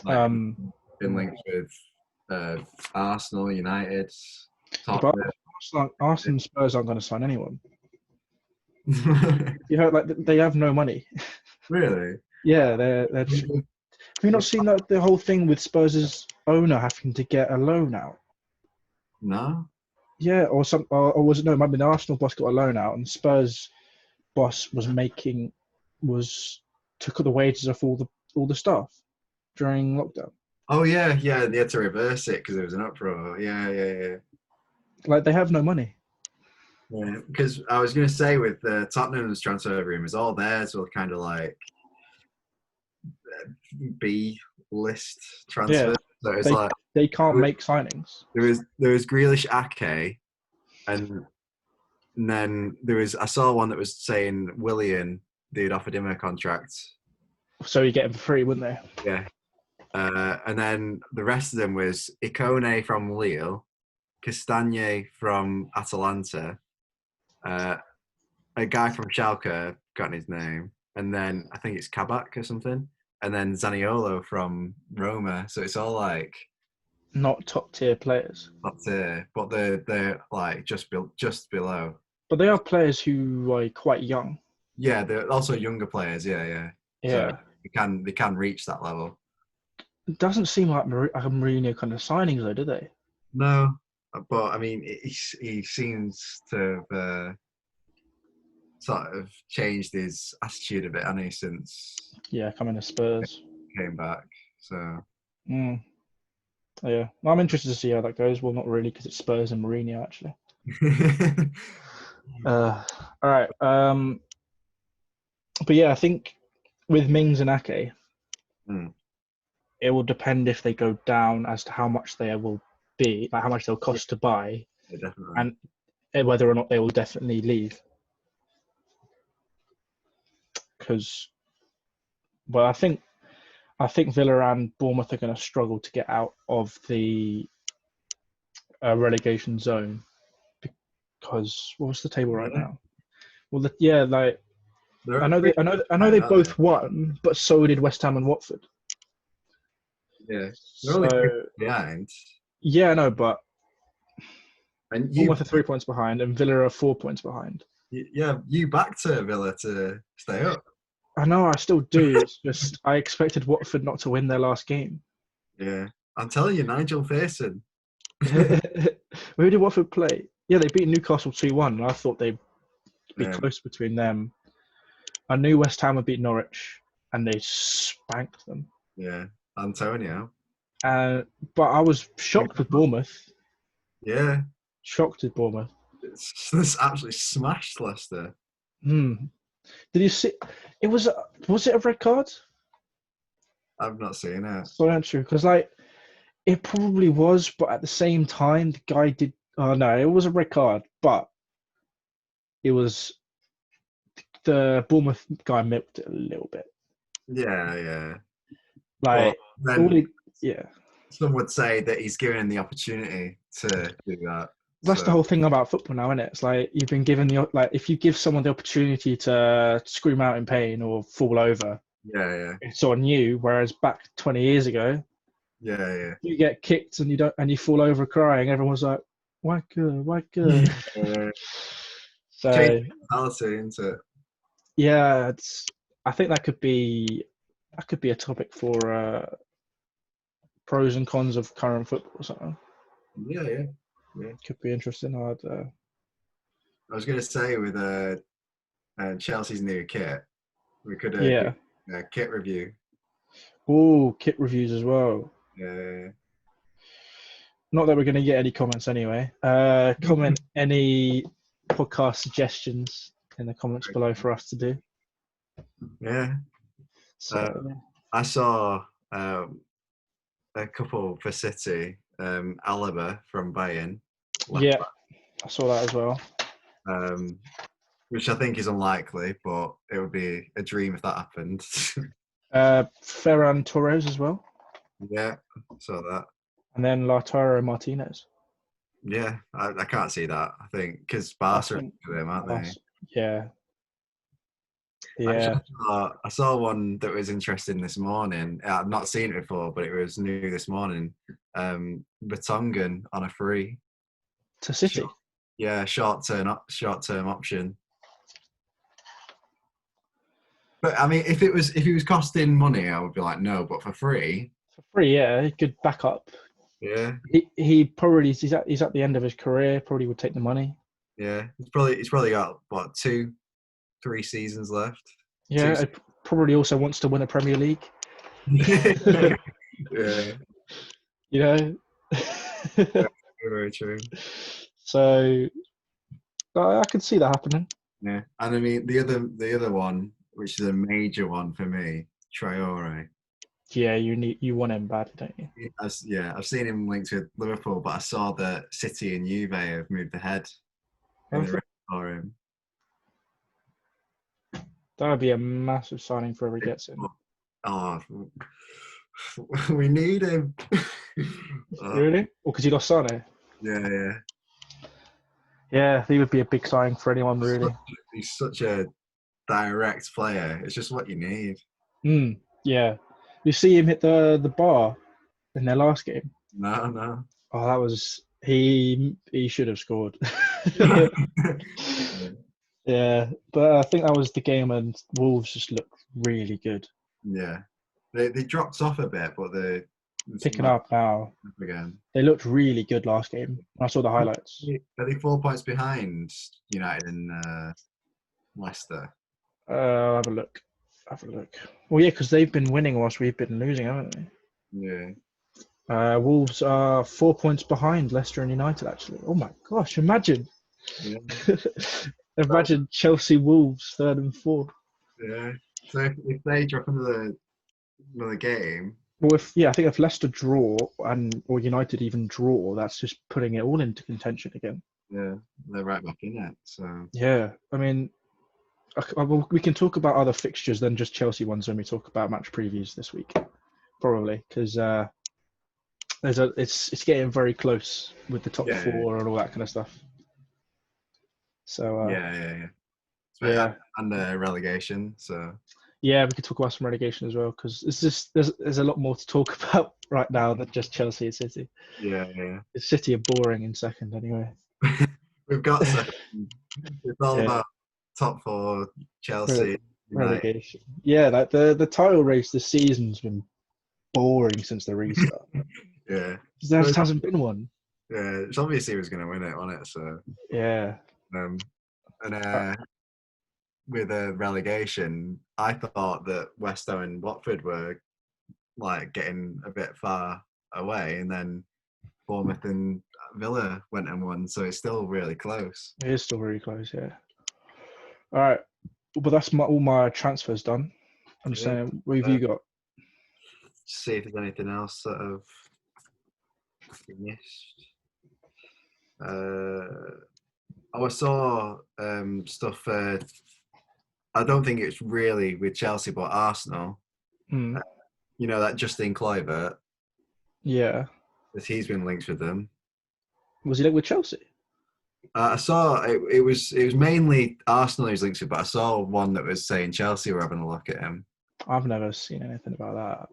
like Um, been linked with Arsenal, United, but Tottenham. Arsenal and Spurs aren't going to sign anyone. You heard, like, they have no money. Really? Yeah, they're just, have you not seen that the whole thing with Spurs' owner having to get a loan out? No. Yeah, or was it no? It might be the Arsenal boss got a loan out, and Spurs boss took the wages off all the staff during lockdown. Oh yeah, yeah. They had to reverse it because there was an uproar. Yeah, yeah, yeah. Like they have no money. Yeah, because I was going to say with Tottenham's transfer rumours, all theirs were kind of like B list Yeah, transfers. So it's they like they can't make signings. there was Grealish, Ake, and then there was I saw one that was saying Willian. They'd offered him a contract. So you get him for free, wouldn't they? Yeah, and then the rest of them was Ikone from Lille, Castagne from Atalanta, a guy from Schalke, got his name, and then I think it's Kabak or something, and then Zaniolo from Roma. So it's all like Not top tier players, up there, but they're like just below. but they are players who are quite young. Yeah, they're also younger players. Yeah, yeah. So Yeah, they can reach that level. it doesn't seem like a Mourinho kind of signings though, do they? No, but I mean, he seems to have sort of changed his attitude a bit, hasn't he, since Yeah, coming to Spurs. he came back. So Mm. Yeah, well, I'm interested to see how that goes. Well, not really because it's Spurs and Mourinho actually. All right. But yeah, I think with Mings and Ake, it will depend if they go down as to how much they will be, like how much they'll cost to buy, yeah, definitely. and whether or not they will definitely leave. Because, well, I think Villa and Bournemouth are going to struggle to get out of the relegation zone. Because what's the table right now? Well, like I know they both won, but so did West Ham and Watford. Yeah, they're only 3 behind. Yeah, I know, but And Bournemouth are 3 points behind, and Villa are 4 points behind. Yeah, you backed Villa to stay up. I know, I still do. It's just I expected Watford not to win their last game. Yeah, I'm telling you, Nigel Pearson. Who did Watford play? Yeah, they beat Newcastle 2-1, and I thought they'd be Yeah. close between them. I knew West Ham would beat Norwich, and they spanked them. Yeah, Antonio. But I was shocked with Bournemouth. Yeah. Shocked with Bournemouth. It's absolutely smashed Leicester. Did you see? Was it a red card? I've not seen it. So not true, because like it probably was, but at the same time, the guy did. Oh no, it was a red card, but it was the Bournemouth guy milked it a little bit. Yeah, yeah. Like, then yeah. Some would say that he's given him the opportunity to do that. That's the So whole thing about football now, isn't it? It's like you've been given if you give someone the opportunity to scream out in pain or fall over, yeah, it's on you. Whereas back 20 years ago, yeah, you get kicked and you fall over crying, everyone's like, why good, why good. yeah. Change So mentality into it. yeah, I think that could be a topic for pros and cons of current football or something. Yeah, yeah, yeah. Could be interesting. I was gonna say with Chelsea's new kit, we could do Yeah. a kit review. Oh, kit reviews as well. Uh, Not that we're going to get any comments anyway. Comment any podcast suggestions in the comments below for us to do. yeah. Uh, So I saw a couple for City, Alaba from Bayern, left yeah, back, I saw that as well. which I think is unlikely, but it would be a dream if that happened. Ferran Torres as well, Yeah, saw that. and then Lautaro Martinez. Yeah, I can't see that. I think because I Barca are think into them, aren't they? yeah, Actually, yeah, I saw one that was interesting this morning. I've not seen it before, but it was new this morning. Vertonghen on a free. to Short, City. yeah, short term option. But I mean, if he was costing money, I would be like, no. But for free, For free, yeah, he could back up. yeah, He probably he's at the end of his career. Probably would take the money. yeah. He's probably got what 2-3 seasons left. Two. Yeah, he probably also wants to win a Premier League. Yeah, You know. very true. So I could see that happening. Yeah, and I mean the other one, which is a major one for me, Traore. Yeah, you want him bad, don't you? Yeah, I've seen him linked with Liverpool, but I saw that City and Juve have moved ahead in the race for him. That would be a massive signing for whoever gets him. Oh, we need him. Really? Or because you lost Sane? Yeah, yeah. Yeah, he would be a big signing for anyone, really. He's such a direct player. It's just what you need. Yeah. You see him hit the bar in their last game. No, no. Oh, that was he should have scored. Yeah, but I think that was the game and Wolves just looked really good. Yeah, they dropped off a bit, but it's Picking back up now. again. They looked really good last game. I saw the highlights. Are they 4 points behind United and Leicester? Have a look. Have a look. Well, yeah, because they've been winning whilst we've been losing, haven't they? Yeah. Wolves are 4 points behind Leicester and United, actually. Oh my gosh, imagine. Yeah. Imagine Chelsea Wolves third and fourth. Yeah. So if they drop another game, Well, I think if Leicester draw or United even draw, that's just putting it all into contention again. yeah, they're right back in it. So Yeah, I mean, we can talk about other fixtures than just Chelsea ones when we talk about match previews this week, probably because it's getting very close with the top yeah, four and all that kind of stuff. So yeah. yeah, And relegation. So yeah, we could talk about some relegation as well because it's just there's a lot more to talk about right now than just Chelsea and City. yeah. City are boring in second anyway. We've got second. It's all Yeah, about top four, Chelsea, United. relegation. Yeah, like the title race this season's been boring since the restart. Yeah. There just hasn't been one. Yeah, it's obviously he was going to win it, wasn't it? So, Yeah. um, and Uh, with a relegation, I thought that West Ham and Watford were like getting a bit far away, and then Bournemouth and Villa went and won, so it's still really close. It is still very close, yeah. All right, but that's all my transfers done. I'm just Yeah. saying, what have you got? See if there's anything else that I've missed. I saw stuff. I don't think it's really with Chelsea, but Arsenal. Hmm. That Justin Kluivert, Yeah. that he's been linked with them. Was he like with Chelsea? I saw it was mainly Arsenal who's linked to, but I saw one that was saying Chelsea were having a look at him. I've never seen anything about that.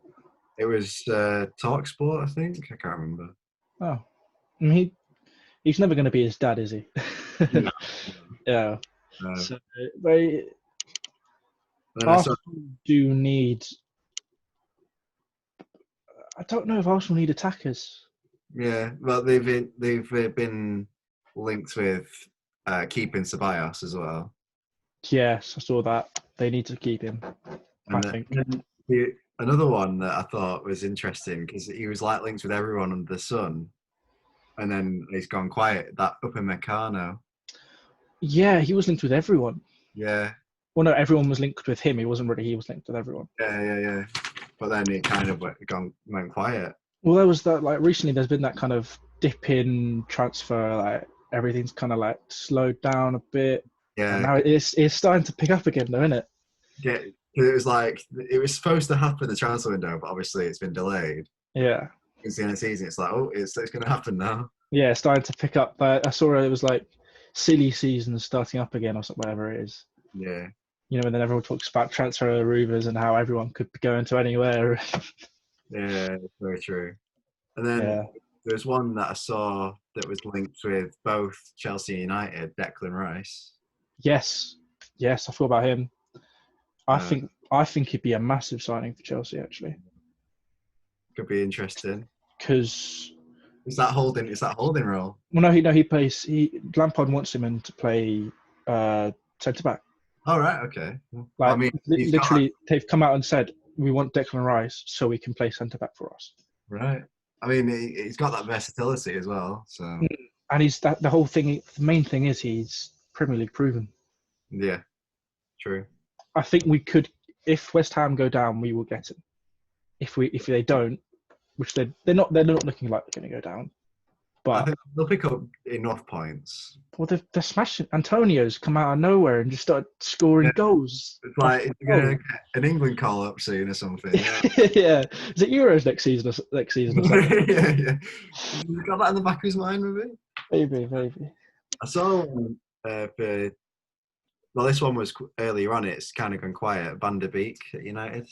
It was Talksport, I think. I can't remember. Oh, I mean, he's never going to be his dad, is he? No, Yeah. no. So they And I saw, Arsenal do need. I don't know if Arsenal need attackers. yeah, well, they've been linked with keeping Ceballos as well. Yes, I saw that. They need to keep him. I And think. then another one that I thought was interesting because he was like linked with everyone under the sun, and then he's gone quiet. That Upper Meccano, Yeah, he was linked with everyone. yeah, Well, no, everyone was linked with him. He wasn't really. He was linked with everyone. yeah. But then it kind of went quiet. Well, there was that like recently. There's been that kind of dip in transfer. Like everything's kind of like slowed down a bit, and Yeah, now it's starting to pick up again, though, isn't it? yeah. It was like it was supposed to happen the transfer window, but obviously it's been delayed. Yeah, It's the end of the season. It's like, oh, it's going to happen now. yeah, it's starting to pick up. But I saw it was like silly season starting up again or something, whatever it is. Yeah, You know, and then everyone talks about transfer rumours and how everyone could go into anywhere. yeah, very true. And then Yeah. there's one that I saw that was linked with both Chelsea and United, Declan Rice. Yes. Yes, I thought about him. I Uh, think I think he'd be a massive signing for Chelsea actually, could be interesting. because Is that holding role? well, no, he plays. Lampard wants him in to play centre back. All right, okay. Well, I Like mean, he's got that, literally, they've come out and said we want Declan Rice so he can play centre back for us. right. I mean, he's got that versatility as well. So And he's that the whole thing. The main thing is he's Premier League proven. yeah, true. I think we could, if West Ham go down, we will get him. If they don't, which they're not looking like they're going to go down. I But think they'll pick up enough points. well, they're smashing. Antonio's come out of nowhere and just started scoring Yeah, goals. it's like if you're gonna get an England call up soon or something. Yeah, Yeah, is it Euros next season? Next season or something? yeah. He's got that in the back of his mind, maybe. Maybe. I saw one for. Well, this one was earlier on. It's kind of gone quiet. Van der Beek at United.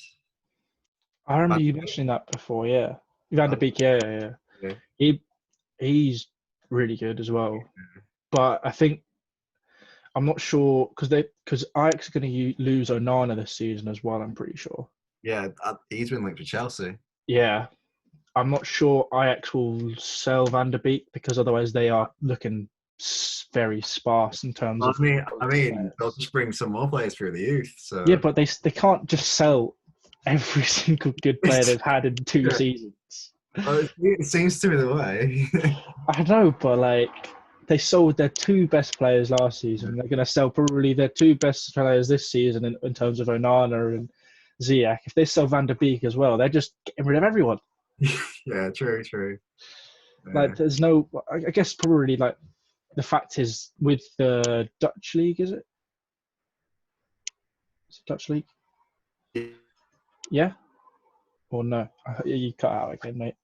I remember Van, you mentioning that before. Yeah, Van der Beek. Yeah. yeah. He's really good as well. But I think I'm not sure because Ajax are going to lose Onana this season as well. I'm pretty sure. Yeah, he's been linked with Chelsea. Yeah, I'm not sure Ajax will sell Van der Beek because otherwise they are looking very sparse in terms Well, of. I mean, they'll just bring some more players through the youth. So Yeah, but they can't just sell every single good player they've had in 2 yeah. seasons. Well, it seems to be the way. I know, but like they sold their 2 best players last season. They're going to sell probably their 2 best players this season in terms of Onana and Ziyech. If they sell Van der Beek as well, they're just getting rid of everyone. Yeah, true. Like there's no. I guess probably like the fact is with the Dutch league, is it? Is it Dutch league? Yeah. Yeah. Or no? You cut out again, mate.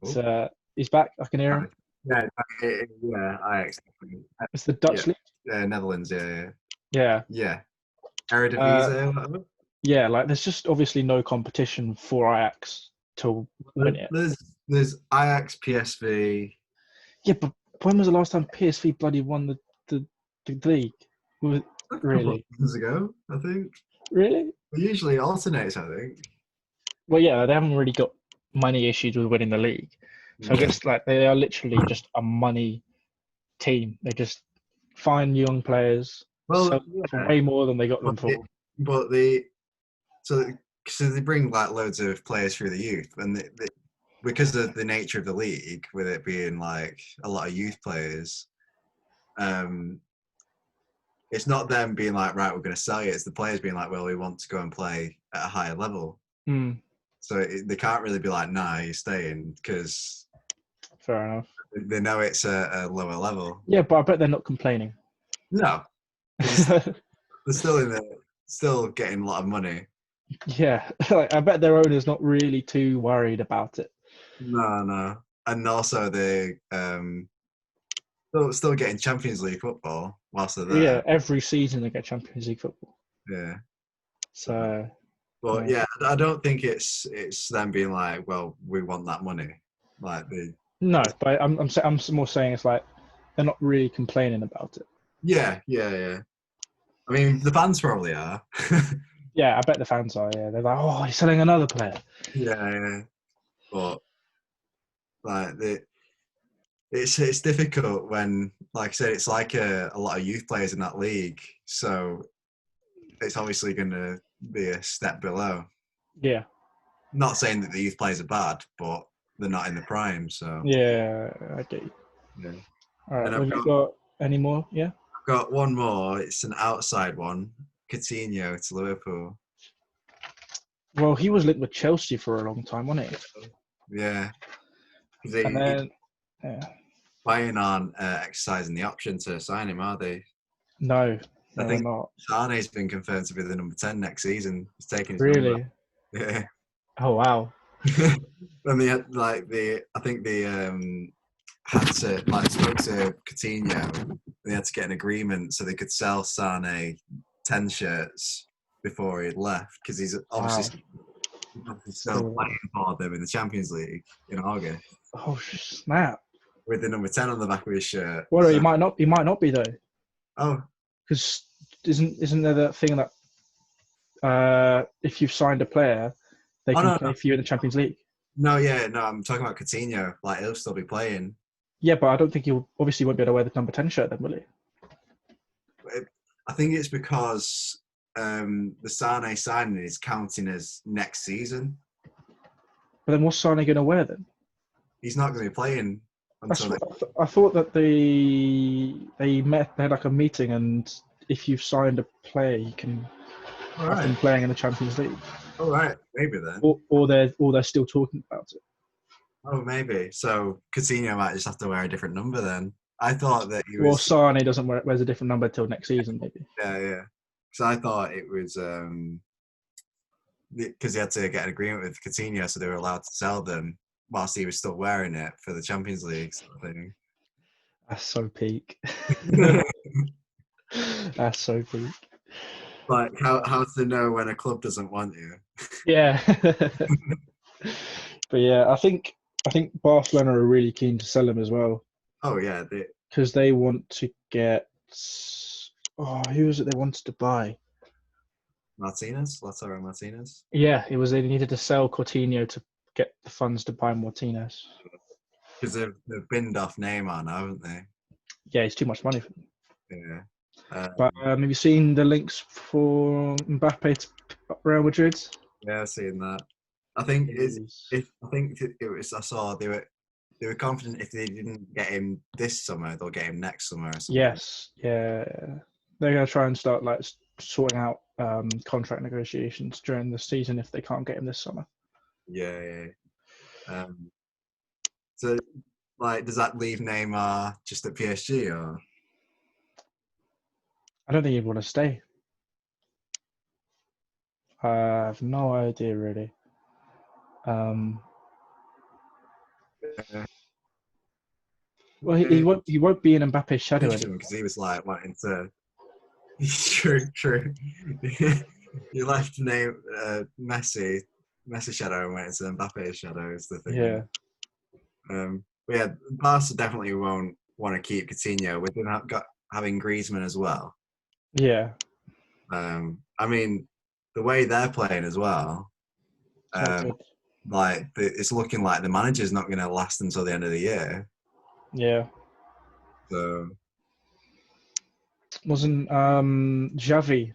So he's back. I can hear him. Yeah, I exactly. It's the Dutch league. Netherlands. Yeah. Yeah. Eredivisie. Whatever. Yeah, like there's just obviously no competition for Ajax to win it. There's Ajax, PSV. Yeah, but when was the last time PSV bloody won the league? Was it, A couple really? of years ago, I think. Really? It usually alternates, I think. Well, yeah, they haven't really got money issues with winning the league. So I guess like they are literally just a money team. They just find young players, sell for way more than they got them for. So they bring like loads of players through the youth, and because of the nature of the league, with it being like a lot of youth players, it's not them being like, right, we're going to sell you. It's the players being like, well, we want to go and play at a higher level. Mm. So they can't really be like, nah, you're staying, because Fair enough. they know it's a lower level. Yeah, but I bet they're not complaining. No, they're still getting a lot of money. Yeah, like, I bet their owner's not really too worried about it. No, and also still getting Champions League football whilst they're Yeah, there. every season they get Champions League football. Yeah. So, But yeah. yeah, I don't think it's them being like, well, we want that money. Like No, but I'm more saying it's like they're not really complaining about it. yeah. I mean, the fans probably are. Yeah, I bet the fans are. Yeah, they're like, oh, he's selling another player. Yeah. But like it's difficult when, like I said, it's like a lot of youth players in that league. So it's obviously going to be a step below. Yeah. Not saying that the youth players are bad, but they're not in the prime. So Yeah, I get you. yeah. All right, And have you got any more? Yeah. I've got one more. It's an outside one. Coutinho to Liverpool. Well, he was linked with Chelsea for a long time, wasn't he? Yeah, because And then, yeah. Bayern aren't exercising the option to sign him, are they? No, I they're think not. Sane's been confirmed to be the number 10 next season. He's taking his number. Really? Yeah. Oh, wow. And they had I think they had to spoke to Coutinho. They had to get an agreement so they could sell Sane 10 shirts before he left because he's obviously still playing for them in the Champions League in August Oh, snap. with the number 10 on the back of his shirt. Well, So, he might not. He might not be though, oh, because isn't there that thing that if you've signed a player, they can play for you in the Champions League? No, I'm talking about Coutinho. Like he'll still be playing. Yeah, but I don't think he'll obviously won't be able to wear the number 10 shirt then, will he? I think it's because the Sane signing is counting as next season. But then what's Sane going to wear then? He's not going to be playing until I thought that they had like a meeting, and if you've signed a player, you can have them playing in the Champions League. All right, maybe then. Or they're still talking about it. Oh, maybe. So Coutinho might just have to wear a different number then. I thought that he was. Well, Sane doesn't wears a different number till next season, maybe. Yeah. So I thought it was because he had to get an agreement with Coutinho, so they were allowed to sell them whilst he was still wearing it for the Champions League sort of thing. That's so peak. That's so peak. Like how to know when a club doesn't want you? Yeah. But yeah, I think Barcelona are really keen to sell him as well. Oh yeah, because they want to get. Who was it they wanted to buy? Lautaro Martinez. Yeah, it was they needed to sell Coutinho to get the funds to buy Martinez. Because they've binned off Neymar now, haven't they? Yeah, it's too much money for them. Yeah. But have you seen the links for Mbappe to Real Madrid? Yeah, I've seen that. I think I saw they were confident if they didn't get him this summer, they'll get him next summer. Or something. Yes, yeah. They're going to try and start sorting out contract negotiations during the season if they can't get him this summer. Yeah. So, does that leave Neymar just at PSG or? I don't think he'd want to stay. I have no idea really. Well, he won't be in Mbappe's shadow anymore. Because he was wanting to. True. You left Messi shadow and went into Mbappe's shadow is the thing. Yeah. But yeah, Barca definitely won't want to keep Coutinho with them having Griezmann as well. Yeah. I mean, the way they're playing as well, it's looking like the manager's not going to last until the end of the year. Yeah. So wasn't Xavi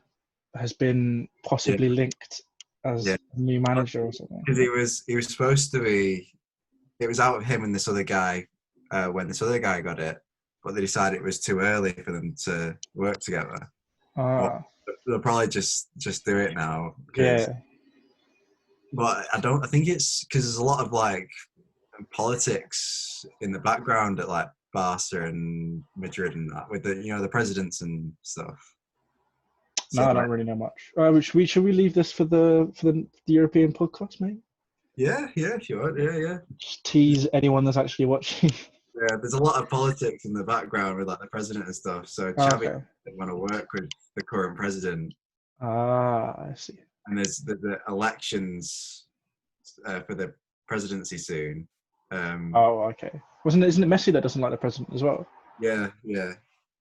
has been possibly linked as new manager or something? Because he was supposed to be. It was out of him and this other guy when this other guy got it, but they decided it was too early for them to work together. They'll probably just do it now. Yeah. But I think it's because there's a lot of politics in the background at Barca and Madrid and that with the presidents and stuff. No, I don't really know much. Should we leave this for the European podcast, mate? Yeah, sure. Yeah. Just tease anyone that's actually watching. Yeah, there's a lot of politics in the background with like the president and stuff. So Xavi Okay. didn't want to work with the current president, Ah, I see. and there's the elections for the presidency soon. Oh, okay. Isn't it Messi that doesn't like the president as well? Yeah, yeah.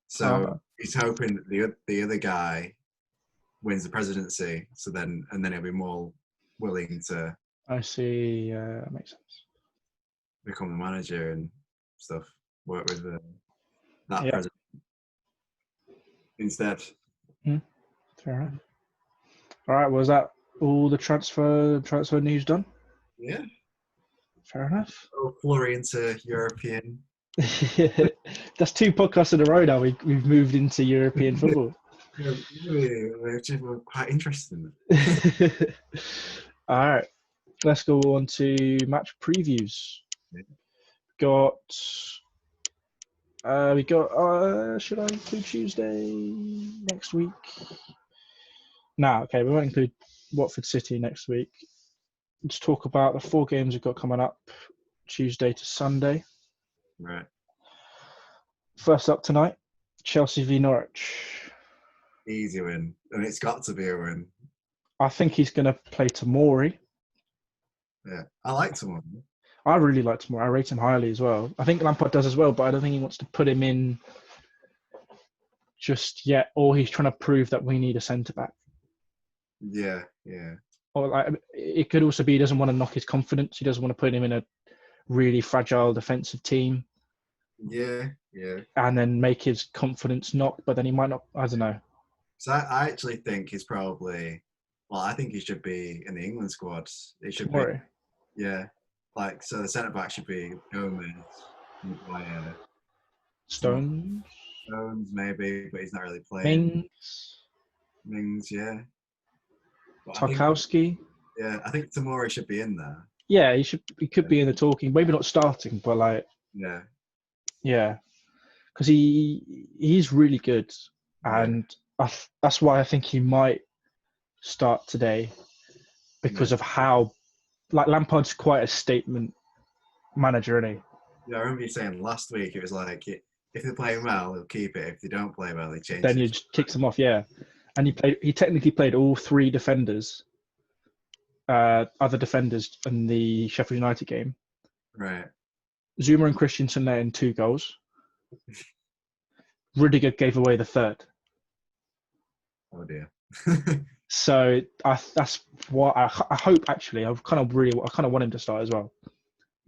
So Oh, he's hoping that the other guy wins the presidency, so then he'll be more willing to I see. That makes sense. become the manager and stuff. Work with that Yeah. president instead. Fair enough. All right. Was that all the transfer news done? Yeah. Fair enough. Oh, flurry into European. That's two podcasts in a row now. We've moved into European football. Yeah, we're quite interested in All right. Let's go on to match previews. it. Got we got should I include Tuesday next week? No, okay, we won't include Watford City next week. Let's talk about the 4 games we've got coming up Tuesday to Sunday. Right. First up tonight, Chelsea v Norwich. Easy win. And it's got to be a win. I think he's going to play Tomori. Yeah. I like someone. I really like Tomori. I rate him highly as well. I think Lampard does as well, but I don't think he wants to put him in just yet, or he's trying to prove that we need a centre-back. Yeah, yeah. Or like, it could also be he doesn't want to knock his confidence. He doesn't want to put him in a really fragile defensive team. Yeah, yeah. And then make his confidence knock, but then he might not. I don't know. So I actually think he's probably. Well, I think he should be in the England squad. He should Tomori. be. Yeah. Like, so the centre back should be Gomez, Maguire, Stones. maybe, but he's not really playing. Mings, yeah. But Tarkowski. I think Tomori should be in there. Yeah, he should. He could be in the talking. Maybe not starting, but like. Yeah, because he's really good, and that's why I think he might start today because of how like Lampard's quite a statement manager, isn't he? Yeah, I remember you saying last week it was like if they're playing well, he'll keep it. If they don't play well, he changes. Then he just kicks them off. Yeah, and he technically played all 3 defenders, other defenders in the Sheffield United game. Right. Zuma and Christensen there in 2 goals. Rudiger gave away the 3rd. Oh dear. So that's what I hope. Actually, I kind of want him to start as well.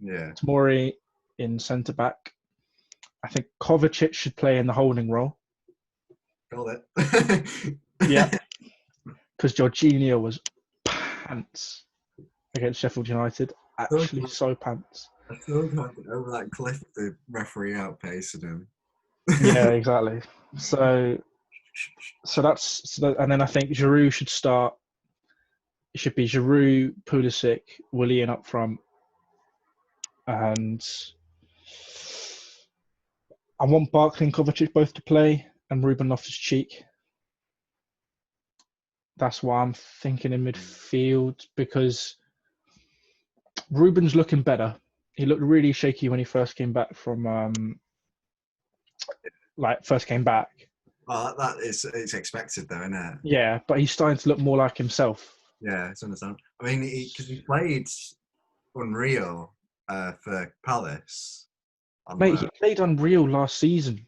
Yeah. Tomori in centre back. I think Kovacic should play in the holding role. Call it. Yeah, because Jorginho was pants against Sheffield United. Actually, so pants. I still can't get over that cliff. The referee outpacing him. Yeah, exactly. So and then I think Giroud should start. It should be Giroud, Pulisic, Willian up front, and I want Barkley and Kovacic both to play, and Ruben Loftus-Cheek. That's why I'm thinking in midfield because Ruben's looking better. He looked really shaky when he first came back from first came back. Well, it's expected though, isn't it? Yeah, but he's starting to look more like himself. Yeah, it's understandable. I mean, because he played unreal for Palace. Mate, he played unreal last season.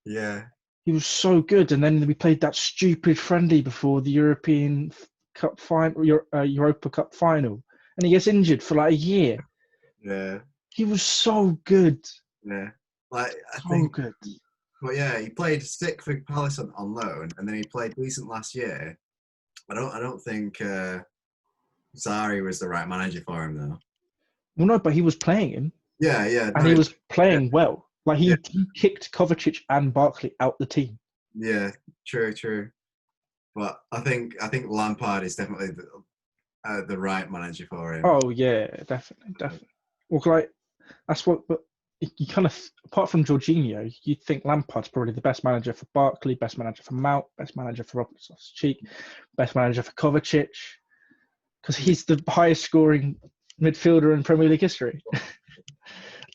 Yeah. He was so good, and then we played that stupid friendly before the European Cup final, Europa Cup final, and he gets injured for like a year. Yeah. He was so good. Yeah. Like I so think, good. But yeah, he played sick for Palace on loan, and then he played decent last year. I don't think Zari was the right manager for him though. Well, no, but he was playing him. Yeah, yeah. And he was playing well. Like he kicked Kovacic and Barkley out the team. Yeah, true. But I think Lampard is definitely the right manager for him. Oh yeah, definitely. Well, like that's what. But you kind of, apart from Jorginho, you'd think Lampard's probably the best manager for Barkley, best manager for Mount, best manager for Loftus-Cheek, best manager for Kovacic, because he's the highest scoring midfielder in Premier League history.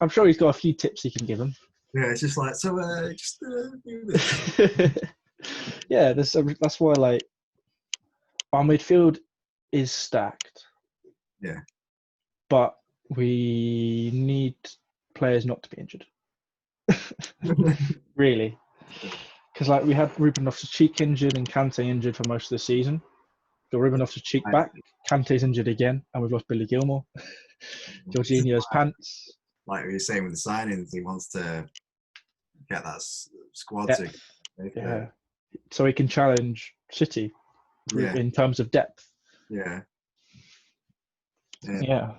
I'm sure he's got a few tips he can give them. Yeah, it's just like, so just do this. Yeah, that's why like our midfield is stacked, Yeah. but we need players not to be injured. Really, because like we had Ruben Loftus-Cheek injured and Kante injured for most of the season. Got Ruben Loftus-Cheek back, Kante's injured again, and we've lost Billy Gilmore. Jorginho's pants. Like we were saying with the signings, he wants to get that squad Depth. to. Yeah, so he can challenge City in terms of depth. Yeah. Yeah.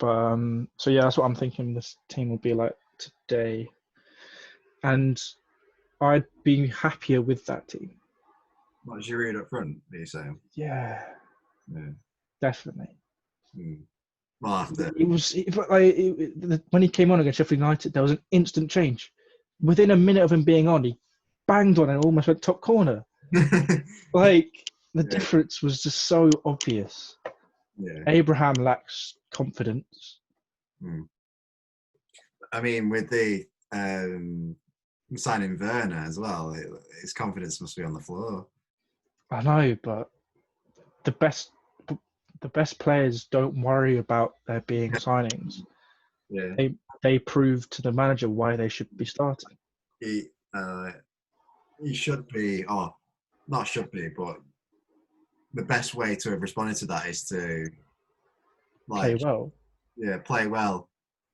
But so yeah, that's what I'm thinking this team will be like today. And I'd be happier with that team. What did you read up front, are you saying? Yeah. Definitely. Well, after when he came on against Sheffield United, there was an instant change. Within a minute of him being on, he banged on and almost went top corner. Like the difference was just so obvious. Yeah. Abraham lacks confidence. I mean, with the signing Werner as well, his confidence must be on the floor. I know, but the best players don't worry about there being signings. Yeah. They prove to the manager why they should be starting. He should be, or not should be, but the best way to have responded to that is to Play well. Yeah, play well.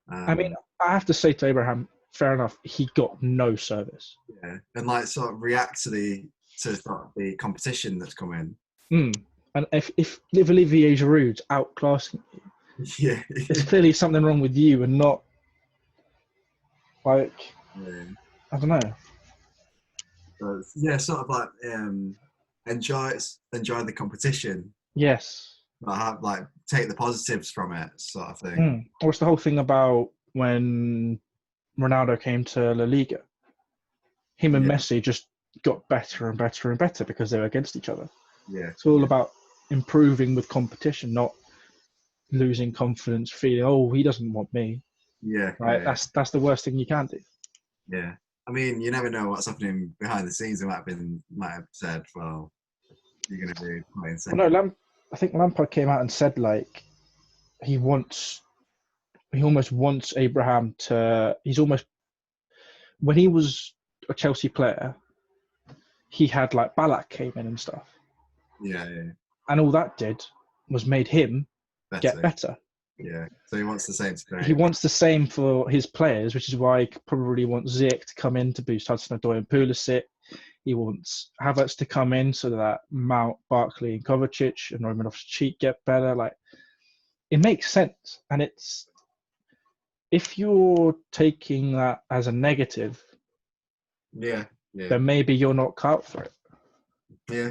I mean, I have to say to Abraham, fair enough, he got no service. Yeah, and like sort of react to the competition that's come in. And if Olivier Giroud's outclassing you, there's clearly something wrong with you and not like I don't know. But yeah, sort of like enjoy the competition. Yes. Like take the positives from it, sort of thing. What's the whole thing about when Ronaldo came to La Liga? Him and Messi just got better and better and better because they were against each other. Yeah, it's all about improving with competition, not losing confidence, feeling, oh, he doesn't want me. Yeah, right. Yeah. That's the worst thing you can do. Yeah, I mean, you never know what's happening behind the scenes. They might have said, well, you're going to be playing second. Well, no, I think Lampard came out and said like he almost wants Abraham to. He's almost when he was a Chelsea player, he had like Ballack came in and stuff. Yeah. And all that did was made him get better. Yeah, so he wants the same today. He wants the same for his players, which is why he probably wants Ziyech to come in to boost Hudson-Odoi and Pulisic. He wants Havertz to come in so that Mount, Barkley, and Kovacic and Roman Loftus-Cheek get better. Like, it makes sense, and it's if you're taking that as a negative, yeah, then maybe you're not cut out for it. Yeah,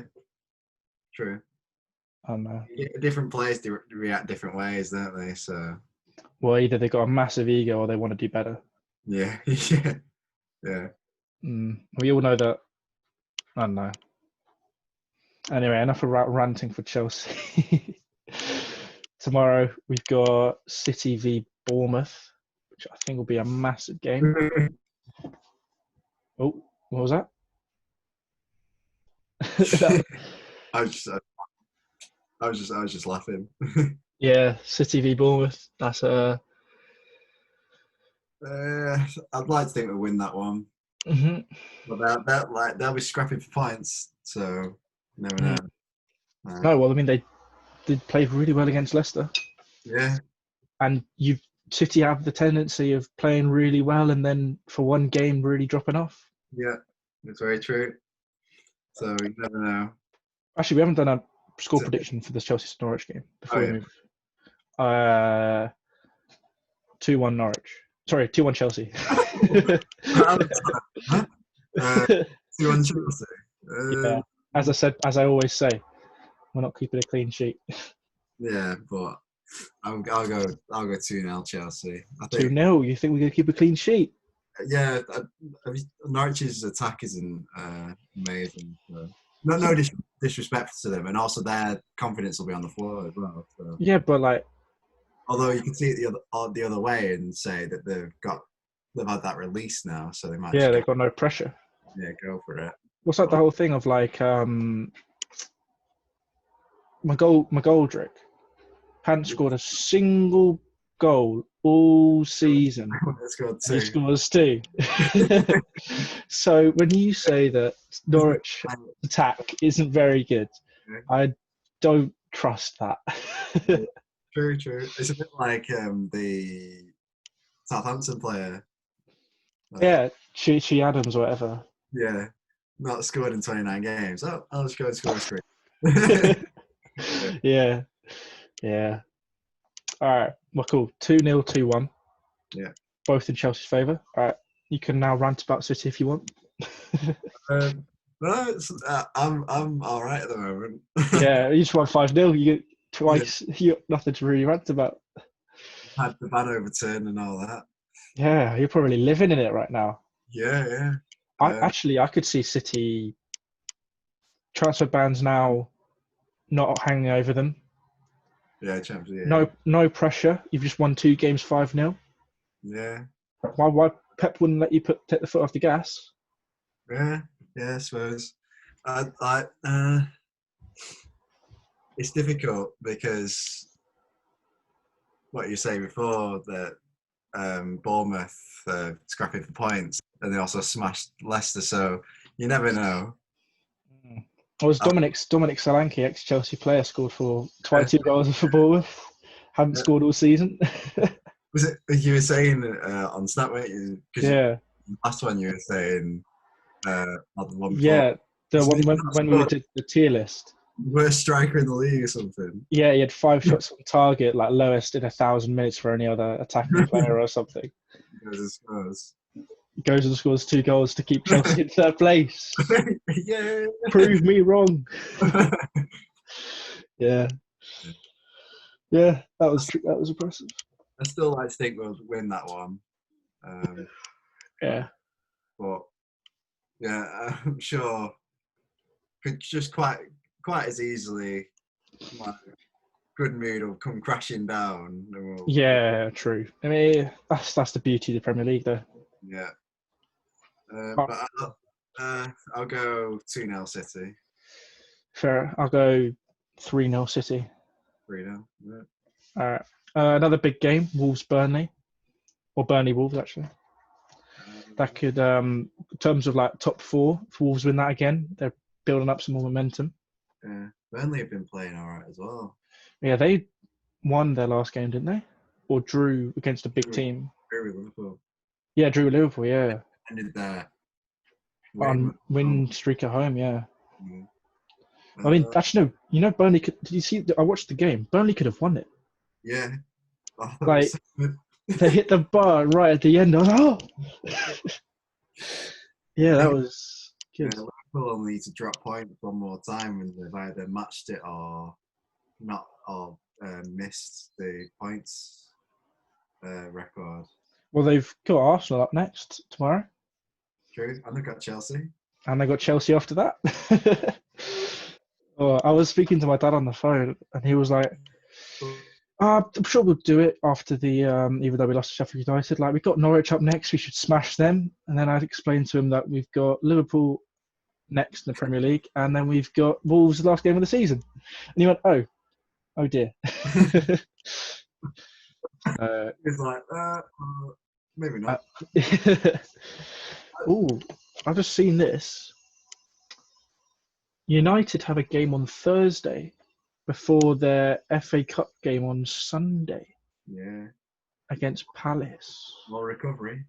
true. I don't know. Different players react different ways, don't they? So, well, either they got a massive ego or they want to do better. Yeah. We all know that. I don't know. Anyway, enough about ranting for Chelsea. Tomorrow we've got City v Bournemouth, which I think will be a massive game. Oh, what was that? I was just laughing. Yeah, City v Bournemouth. That's I'd like to think we'll win that one. But they'll be scrapping for points, so never know. No, well, I mean they did play really well against Leicester. Yeah. And City have the tendency of playing really well and then for one game really dropping off. Yeah, that's very true. So you never know. Actually, we haven't done a score prediction for the Chelsea Norwich game before we move. 2-1 Norwich. Sorry, 2-1 Chelsea. 2-1 Chelsea. Yeah. As I always say, we're not keeping a clean sheet. Yeah, but I'll go 2-0 Chelsea. 2-0. You think we're going to keep a clean sheet? Yeah, Norwich's attack isn't amazing. So. No disrespect to them, and also their confidence will be on the floor as well. So. Yeah, but like Although you can see it the other way and say that they've had that release now, so they might Yeah, just they've got no pressure. go for it. What's like the But whole thing of like McGoldrick hadn't scored a single goal all season, let's go and he to scores two. So when you say that Norwich attack isn't very good, I don't trust that. true, true. It's a bit like the Southampton player. Yeah, she Adams or whatever. Yeah, not scored in 29 games. Oh, I'll just go and score a screen. Yeah, yeah. All right, well, cool. 2-0, 2-1. Yeah. Both in Chelsea's favour. All right, you can now rant about City if you want. No, I'm all right at the moment. Yeah, you just won 5-0. You get Yeah, twice. You got nothing to really rant about. had the ban overturned and all that. Yeah, you're probably living in it right now. Yeah, yeah. I could see City transfer bans now not hanging over them. Yeah, champions. Yeah, No pressure. You've just won 2 games 5-0. yeah, Why Pep wouldn't let you take the foot off the gas? yeah, yeah. I suppose. It's difficult because what you say before that Bournemouth scrapping for points, and they also smashed Leicester. So you never know. It was Uh, Dominic Solanke, ex-Chelsea player, scored for 22 goals for Bournemouth. Hadn't scored all season. Was it you were saying on Snap, weren't you? Because Yeah, last one you were saying on the one before. yeah. The one when we did the tier list. Worst striker in the league or something. Yeah, he had 5 shots on target, like lowest in 1,000 minutes for any other attacking player or something. Goes and scores 2 goals to keep Chelsea in third place. Yeah. Prove me wrong. Yeah, yeah. That was impressive. I still like to think we'll win that one. Yeah, But yeah, I'm sure could just quite as easily my good mood will come crashing down. And yeah. True. I mean, that's the beauty of the Premier League, though. yeah. Oh, But I'll go 2-0 City. fair. I'll go 3-0 City. 3-0. Yeah. All right. Another big game, Wolves Burnley, or Burnley Wolves actually. That could, in terms of like top 4, if Wolves win that again, they're building up some more momentum. Yeah. Burnley have been playing all right as well. Yeah, they won their last game, didn't they? Or drew against a big team. Drew with Liverpool. Yeah, drew with Liverpool. Yeah, Ended their win streak at home. Yeah. Yeah. I mean, actually, no. You know, Burnley. Did you see? I watched the game. Burnley could have won it. Yeah. Oh, Like they hit the bar right at the end. I was like, oh. Yeah, that was good. Yeah, Liverpool only need to drop points one more time and they've either matched it or not, or missed the points record. Well, they've got Arsenal up next tomorrow, True. And they've got Chelsea. and they got Chelsea after that. Oh, I was speaking to my dad on the phone, and he was like, I'm sure we'll do it after the even though we lost to Sheffield United. Like, we've got Norwich up next, we should smash them. And then I'd explained to him that we've got Liverpool next in the Premier League, and then we've got Wolves the last game of the season. And he went, oh dear. He's like, maybe not. Oh, I've just seen this. United have a game on Thursday before their FA Cup game on Sunday. Yeah. Against Palace. More recovery.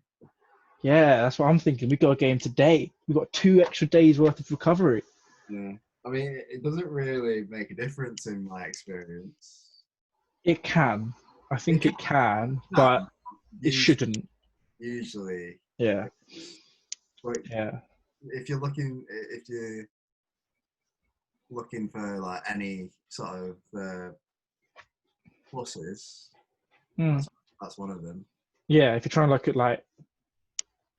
Yeah, that's what I'm thinking. We've got a game today. We've got 2 extra days worth of recovery. Yeah. I mean, it doesn't really make a difference in my experience. It can. I think it can, but it shouldn't. Usually. Yeah. But Yeah. if you're looking for like any sort of pluses, that's one of them. Yeah, if you're trying to look at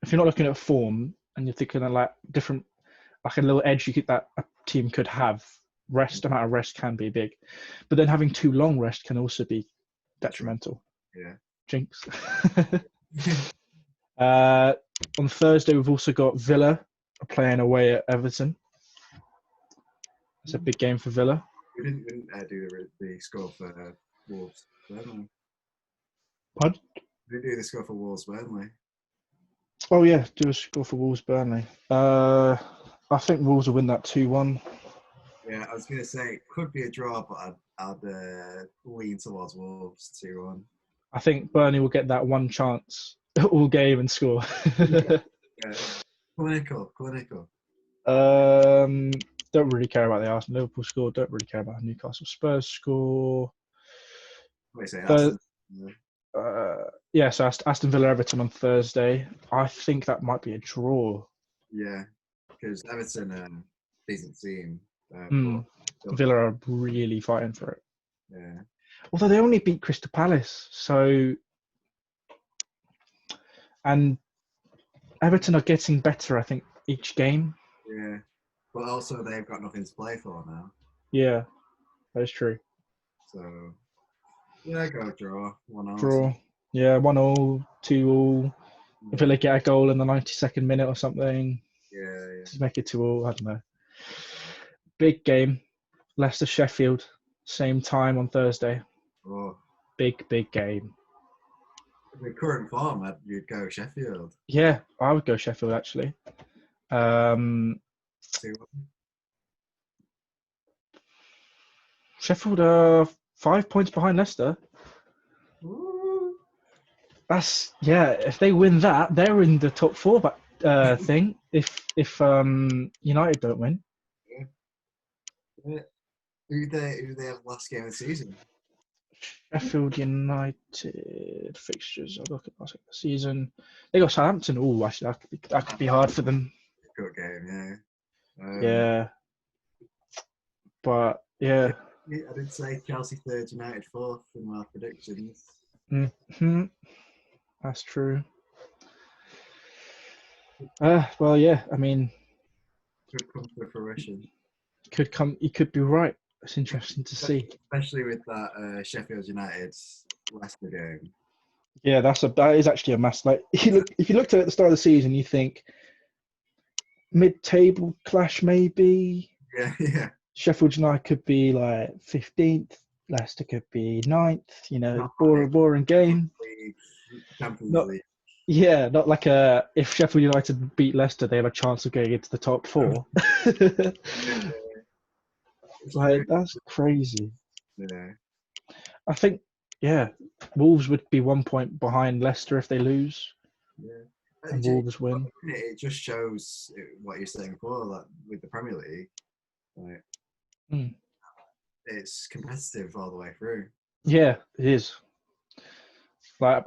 if you're not looking at form and you're thinking of like different, like a little edge that a team could have, amount of rest can be big, but then having too long rest can also be detrimental. Yeah. Jinx. On Thursday, we've also got Villa playing away at Everton. It's a big game for Villa. We didn't do the score for Wolves, Burnley. Pardon? We didn't do the score for Wolves, Burnley. Oh yeah, do a score for Wolves Burnley. I think Wolves will win that 2-1. Yeah, I was going to say it could be a draw, but I'd lean towards Wolves 2-1. I think Burnley will get that one chance all game and score. Yeah. Clinical. Don't really care about the Arsenal Liverpool score. Don't really care about Newcastle Spurs score. What do you say? Thur- Aston, so Aston Villa Everton on Thursday. I think that might be a draw. yeah, because Everton, decent team. But Villa are really fighting for it. Yeah. Although they only beat Crystal Palace, and Everton are getting better, I think, each game. Yeah, but also they've got nothing to play for now. Yeah, that's true. So, yeah, go draw. 1-1. Draw. Yeah, 1-1, 2-1. If they get a goal in the 92nd minute or something, just make it 2-2. I don't know. Big game. Leicester Sheffield, same time on Thursday. Oh, big game. The current form, you'd go Sheffield. Yeah, I would go Sheffield actually. 2-1. Sheffield are 5 points behind Leicester. Ooh. That's if they win that, they're in the top 4 thing. If United don't win. Yeah. Who they have last game of the season? Sheffield United fixtures. I'll look at the season. They got Southampton. Oh, actually, that could be hard for them. Good game, yeah. Yeah, but yeah. I did say Chelsea 3rd, United 4th in my predictions. Mm-hmm. That's true. Well, yeah. I mean, Could come to fruition. You could be right. It's interesting to see, especially with that Sheffield United Leicester game. Yeah, that is actually a mass. Like if you looked at the start of the season, you think mid-table clash maybe. Yeah. Sheffield United could be like 15th. Leicester could be 9th. Boring game. Champions League. Yeah, not like if Sheffield United beat Leicester, they have a chance of getting into the top 4. Like that's crazy. Yeah. I think Wolves would be 1 point behind Leicester if they lose. Yeah. And Wolves win. It just shows what you're saying before, that with the Premier League, like, it's competitive all the way through. Yeah, it is. Like,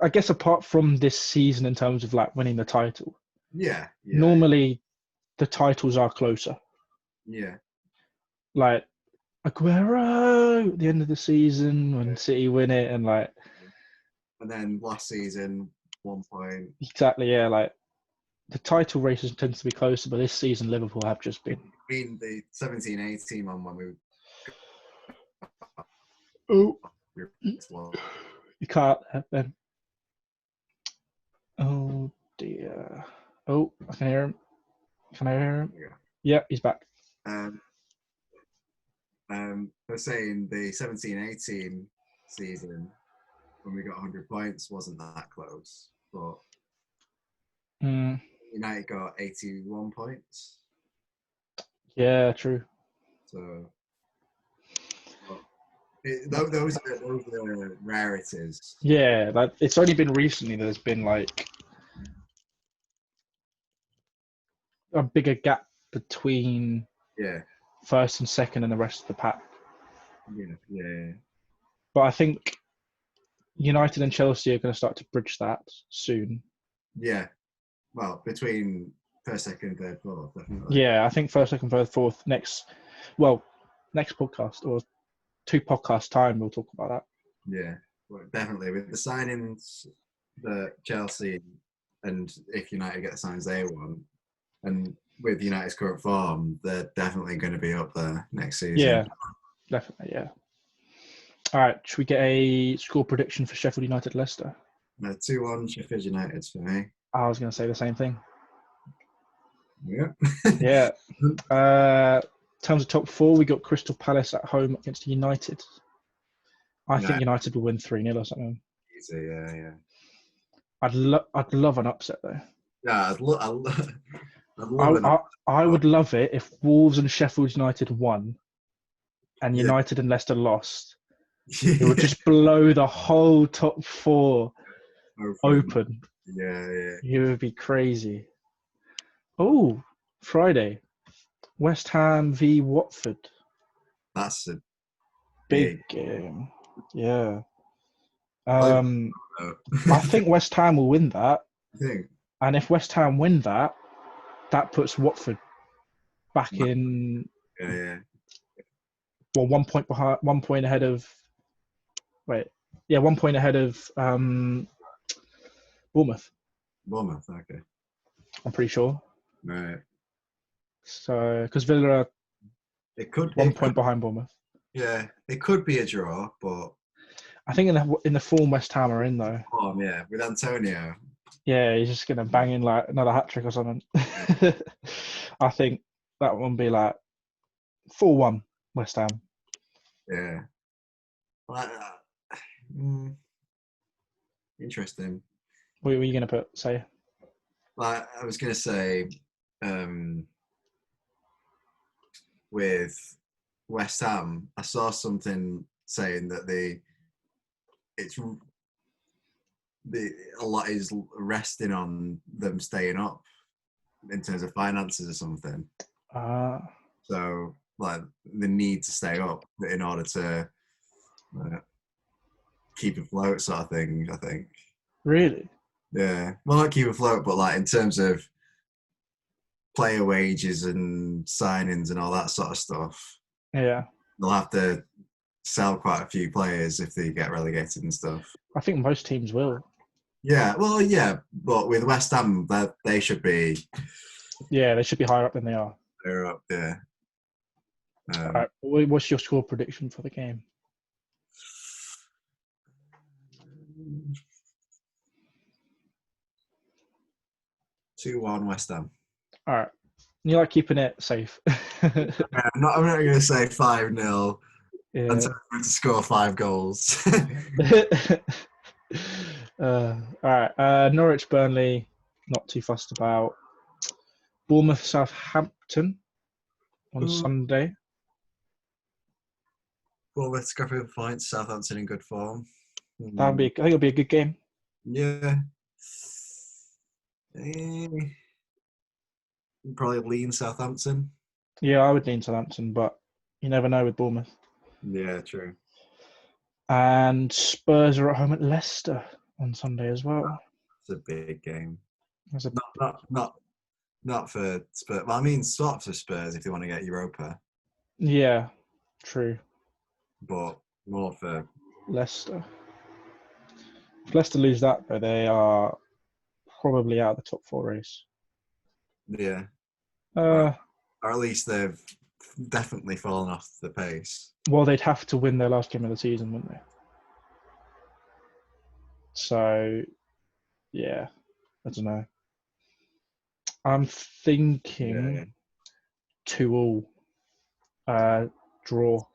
I guess apart from this season in terms of like winning the title, normally the titles are closer. Yeah. Like Aguero at the end of the season when City win it, and like. And then last season, 1 point. Exactly, yeah. Like the title races tends to be closer, but this season Liverpool have just been. In the 17-18 one when we. Oh. You can't have them. Oh dear. Oh, I can hear him. Can I hear him? Yeah, he's back. They're saying the 17-18 season when we got 100 points wasn't that close, but United got 81 points. Yeah, true. So those are rarities. Yeah, like it's only been recently there's been like a bigger gap between first and second and the rest of the pack. Yeah. But I think United and Chelsea are going to start to bridge that soon. Yeah. Well, between first, second, third, fourth, definitely. Yeah, I think first, second, third, fourth next podcast or 2 podcast time we'll talk about that. Yeah, well, definitely with the signings that Chelsea and if United get the signings they want, and with United's current form, they're definitely going to be up there next season. Yeah, definitely. Yeah. All right, should we get a score prediction for Sheffield United Leicester? 2-1 Sheffield United for me. I was going to say the same thing. Yeah. Yeah. In terms of top four, we got Crystal Palace at home against United. I think United will win 3-0 or something. Easy, yeah. I'd love an upset though. Yeah, I'd love an I would love it if Wolves and Sheffield United won and Yeah. United and Leicester lost. It would just blow the whole top four open. Yeah. It would be crazy. Oh, Friday. West Ham v Watford. That's a Big game. Yeah. I I think West Ham will win that. think. And if West Ham win that, that puts Watford back in Yeah. well 1 point behind, 1 point ahead of 1 point ahead of Bournemouth. Bournemouth, okay. I'm pretty sure. Right. So because Villa are It could 1 point behind Bournemouth. Yeah, it could be a draw, but I think in the form West Ham are in though. yeah, with Antonio. Yeah, he's just gonna bang in like another hat trick or something. I think that one be like 4-1 West Ham. Yeah. Like, interesting. What were you gonna say? Like I was gonna say, with West Ham, I saw something saying that a lot is resting on them staying up in terms of finances or something. So like the need to stay up in order to keep afloat, sort of thing. I think. Really? Yeah. Well, not keep afloat, but like in terms of player wages and signings and all that sort of stuff. Yeah. They'll have to sell quite a few players if they get relegated and stuff. I think most teams will. Yeah, well, yeah, but with West Ham, they should be. Yeah, they should be higher up than they are. They're up there. All right. What's your score prediction for the game? 2-1 West Ham. All right. You like keeping it safe. I'm not going to say 5-0 Yeah. until I'm to score 5 goals. All right. Norwich, Burnley, not too fussed about. Bournemouth, Southampton on Sunday. Bournemouth scrapping points, Southampton in good form. I think it'll be a good game. Yeah. Probably lean Southampton. Yeah, I would lean Southampton, but you never know with Bournemouth. Yeah, true. And Spurs are at home at Leicester on Sunday as well. It's a big game. That's Not for Spurs. Well, I mean, sort of for Spurs if they want to get Europa. Yeah, true. But more for Leicester. If Leicester lose that, though, they are probably out of the top 4 race. Yeah. Or at least they've definitely fallen off the pace. Well, they'd have to win their last game of the season, wouldn't they? So, yeah, I don't know. I'm thinking 2-2 draw.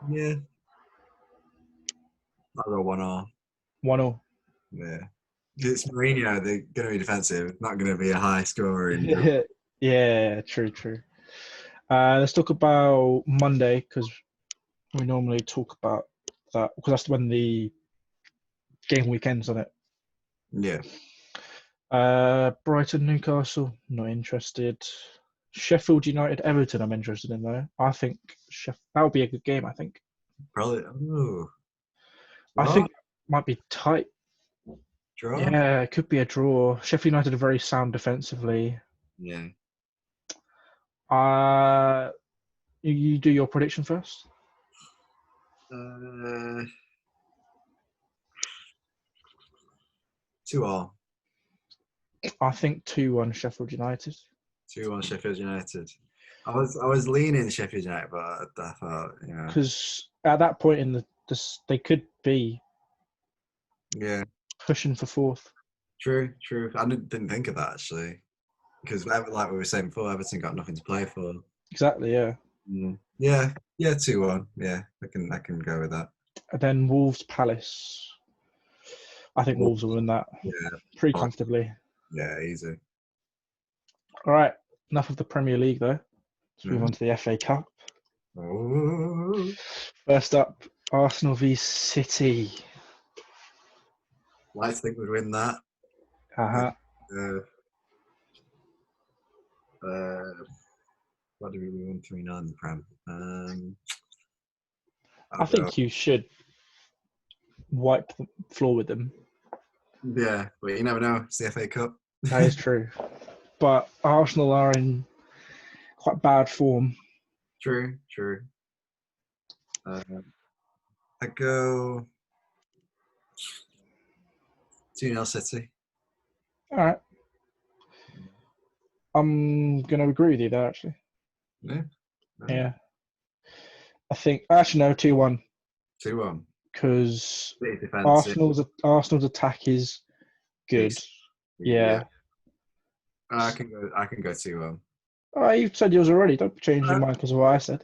Yeah. I'll go 1-1. 1-1. Yeah. It's Mourinho, they're going to be defensive. It's not going to be a high scoring. Yeah, true. Let's talk about Monday because we normally talk about that because that's when the game weekend's on it. Yeah. Brighton, Newcastle, not interested. Sheffield United, Everton, I'm interested in though. I think that would be a good game. I think. Probably. Ooh. I think it might be tight. Draw? Yeah, it could be a draw. Sheffield United are very sound defensively. Yeah. You do your prediction first. 2-2. I think 2-1 Sheffield United. 2-1 Sheffield United. I was leaning Sheffield United, but I thought, because at that point in they could be Yeah, pushing for fourth. true. I didn't think of that actually, because like we were saying before, Everton got nothing to play for. Exactly, yeah. Yeah, 2-1. Yeah, I can go with that. And then Wolves Palace. I think Wolves will win that Yeah, pretty comfortably. yeah, easy. All right, enough of the Premier League though. Let's move Mhm. on to the FA Cup. Oh, First up, Arsenal v City. I think we'd win that. Uh-huh. Uh, what do we win 3-9 in the Prem? I think you should wipe the floor with them. Yeah, but you never know. It's the FA Cup. That is true. But Arsenal are in quite bad form. True. I go 2-0 City. All right. I'm going to agree with you there, actually. Yeah. Yeah. I think, actually, no, 2-1. 2-1. Because Defensive. Arsenal's attack is good. Yeah. I can go 2-1. Oh, you said yours already. Don't change your mind because of what I said.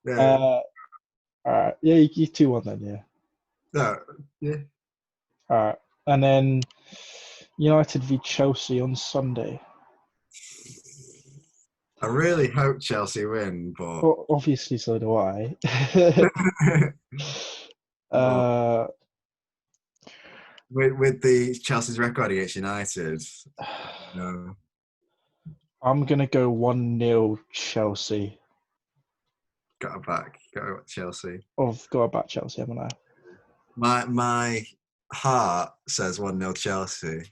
Yeah. All right. Yeah, you 2-1 then, yeah. No, yeah. All right. And then United v Chelsea on Sunday. I really hope Chelsea win, but Well, obviously, so do I. but with the Chelsea's record against United, no. I'm going to go 1-0 Chelsea. Got it back. Go Chelsea. I've got about Chelsea, haven't I? My heart says 1-0 Chelsea.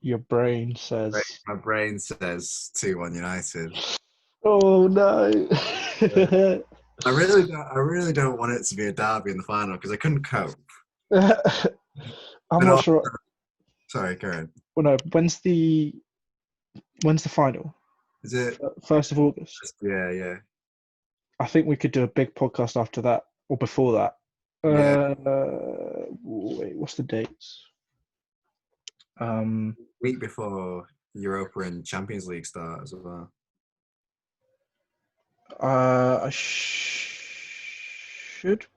Your brain says. My brain says 2-1 United. Oh no! I really don't want it to be a derby in the final because I couldn't cope. I'm not sure. Sorry, go ahead. Well, no. When's the final? Is it 1st of August? Yeah. I think we could do a big podcast after that or before that. Yeah. Wait, what's the dates? Week before Europa and Champions League start as well. I should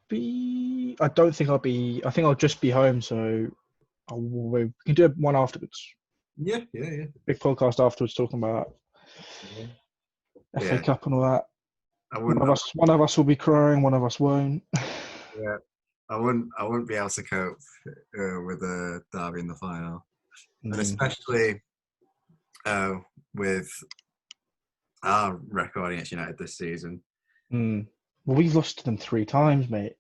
be. I don't think I'll be. I think I'll just be home, so we can do one afterwards. Yeah. Big podcast afterwards talking about FA Cup and all that. One of us will be crying. One of us won't. Yeah, I wouldn't be able to cope with a derby in the final, and especially with our record against United this season. Well, we've lost to them 3 times, mate.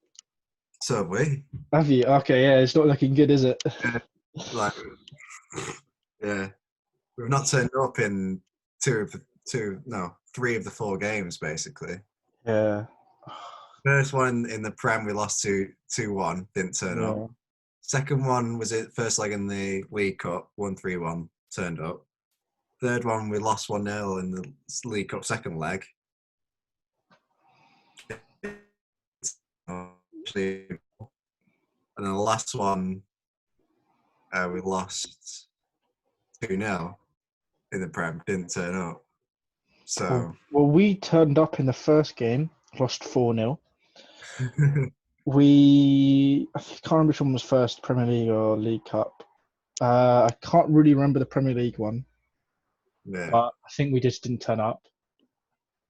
So have we. Have you? Okay, yeah, it's not looking good, is it? Yeah, we've not turned up in 3 of the 4 games basically. Yeah. First one in the Prem we lost 2-1, didn't turn up. Second one was it first leg in the League Cup, 1-3-1, turned up. Third one we lost 1-0 in the League Cup second leg. And then the last one we lost 2-0 in the Prem, didn't turn up. So well, we turned up in the first game, lost 4-0. I can't remember which one was first, Premier League or League Cup. I can't really remember the Premier League one. Yeah. But I think we just didn't turn up.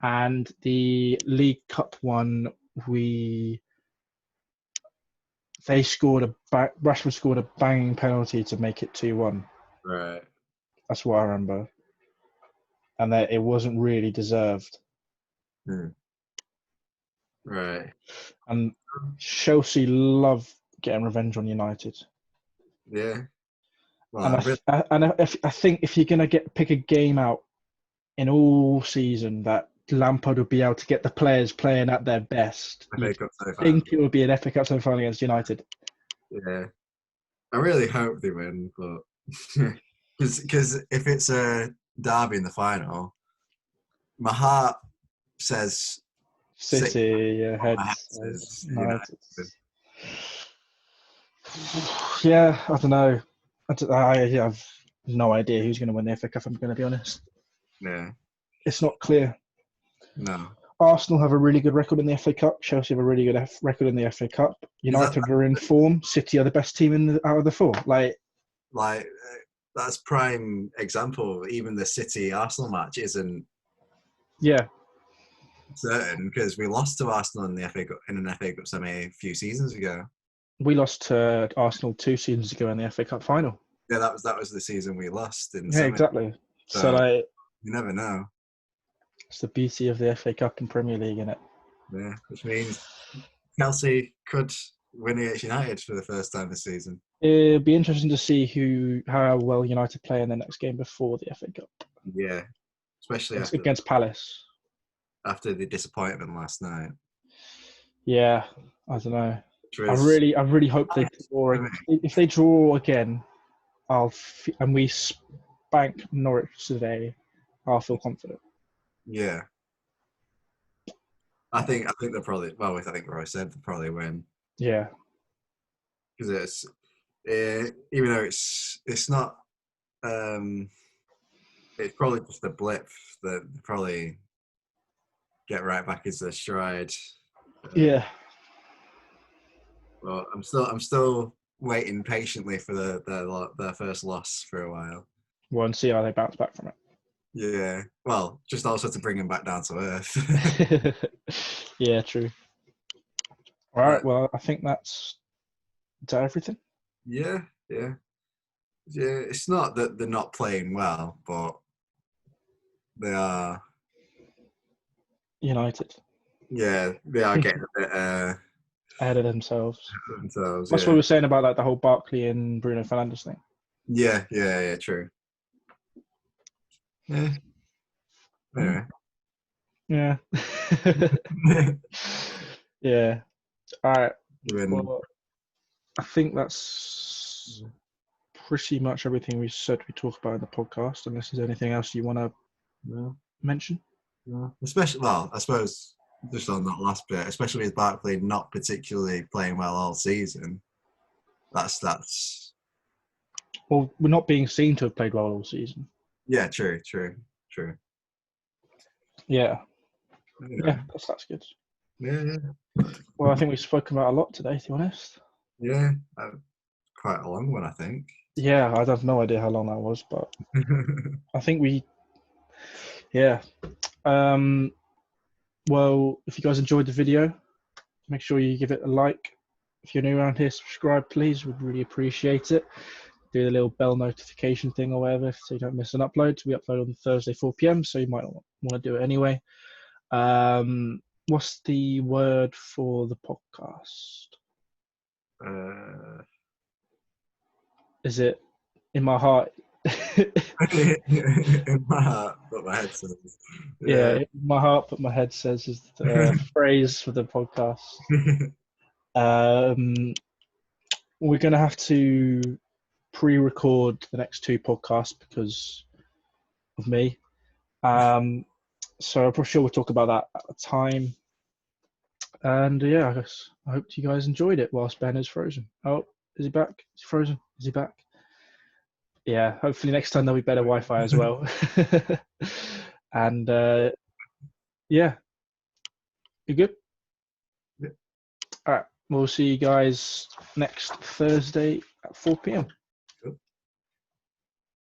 And the League Cup one, Rashford scored a banging penalty to make it 2-1. Right. That's what I remember. And that it wasn't really deserved. Right. And Chelsea love getting revenge on United. Yeah. Well, and I think if you're gonna pick a game out in all season that Lampard would be able to get the players playing at their best, I think it would be an FA Cup semi-final against United. Yeah, I really hope they win, but because if it's a derby in the final, my heart says City, yeah, on my heads, head says United. United. Yeah, I don't know. I have no idea who's going to win the FA Cup. I'm going to be honest. Yeah, It's not clear. no. Arsenal have a really good record in the FA Cup. Chelsea have a really good record in the FA Cup. Is that United are in form. City are the best team out of the four. like that's prime example? Even the City Arsenal match isn't Yeah, certain because we lost to Arsenal in the FA Cup in an FA Cup semi a few seasons ago. we lost to Arsenal 2 seasons ago in the FA Cup final. Yeah, that was the season we lost in the Yeah, semi. exactly. So So you never know. it's the beauty of the FA Cup and Premier League, isn't it? Yeah, which means Chelsea could win against United for the first time this season. It'd be interesting to see how well United play in the next game before the FA Cup. Yeah, especially It's against Palace. after the disappointment last night. Yeah, I don't know. Which I was, really hope they draw. If they draw again, and we spank Norwich today, I'll feel confident. yeah, I think they'll probably. Well, I think Roy said they'll probably win Yeah, because it's even though it's not. It's probably just a blip that probably get right back into their stride. yeah. Well, I'm still waiting patiently for their first loss for a while. We'll see how they bounce back from Yeah, well, just also to bring them back down to earth. it. Yeah, true. All right. But Well, I think is that everything? yeah, yeah, yeah. It's not that they're not playing well, but they are. United Yeah, they are getting a bit ahead of themselves. themselves. That's what Yeah, we were saying about the whole Barkley and Bruno Fernandes thing. yeah. True. Yeah. Anyway. Yeah. Yeah. All right. When, Well, I think that's pretty much everything we said we talk about in the podcast. Unless there's anything else you want to no, mention. no. Especially, well, I suppose just on that last bit, especially with Barkley not particularly playing well all season. That's. Well, we're not being seen to have played well all season. Yeah, true. Yeah. Anyway, Yeah, that's good. yeah. Well, I think we've spoken about a lot today, to be honest. Yeah, quite a long one, I think. Yeah, I have no idea how long that was, but I think yeah. Well, if you guys enjoyed the video, make sure you give it a like. If you're new around here, subscribe, please. We'd really appreciate it. Do the little bell notification thing or whatever so you don't miss an upload. We upload on Thursday, 4 p.m., so you might not want to do it anyway. What's the word for the podcast? Is it in my heart? In my heart, but my head says. Yeah, in my heart, but my head says is the phrase for the podcast. We're going to have to pre-record the next 2 podcasts because of me. So I'm pretty sure we'll talk about that at the time. And yeah, I hope you guys enjoyed it whilst Ben is frozen. Oh, is he back? Is he frozen? Is he back? Yeah, hopefully next time there'll be better Wi-Fi as well. And yeah, you good? Yeah. All right, we'll see you guys next Thursday at 4 p.m.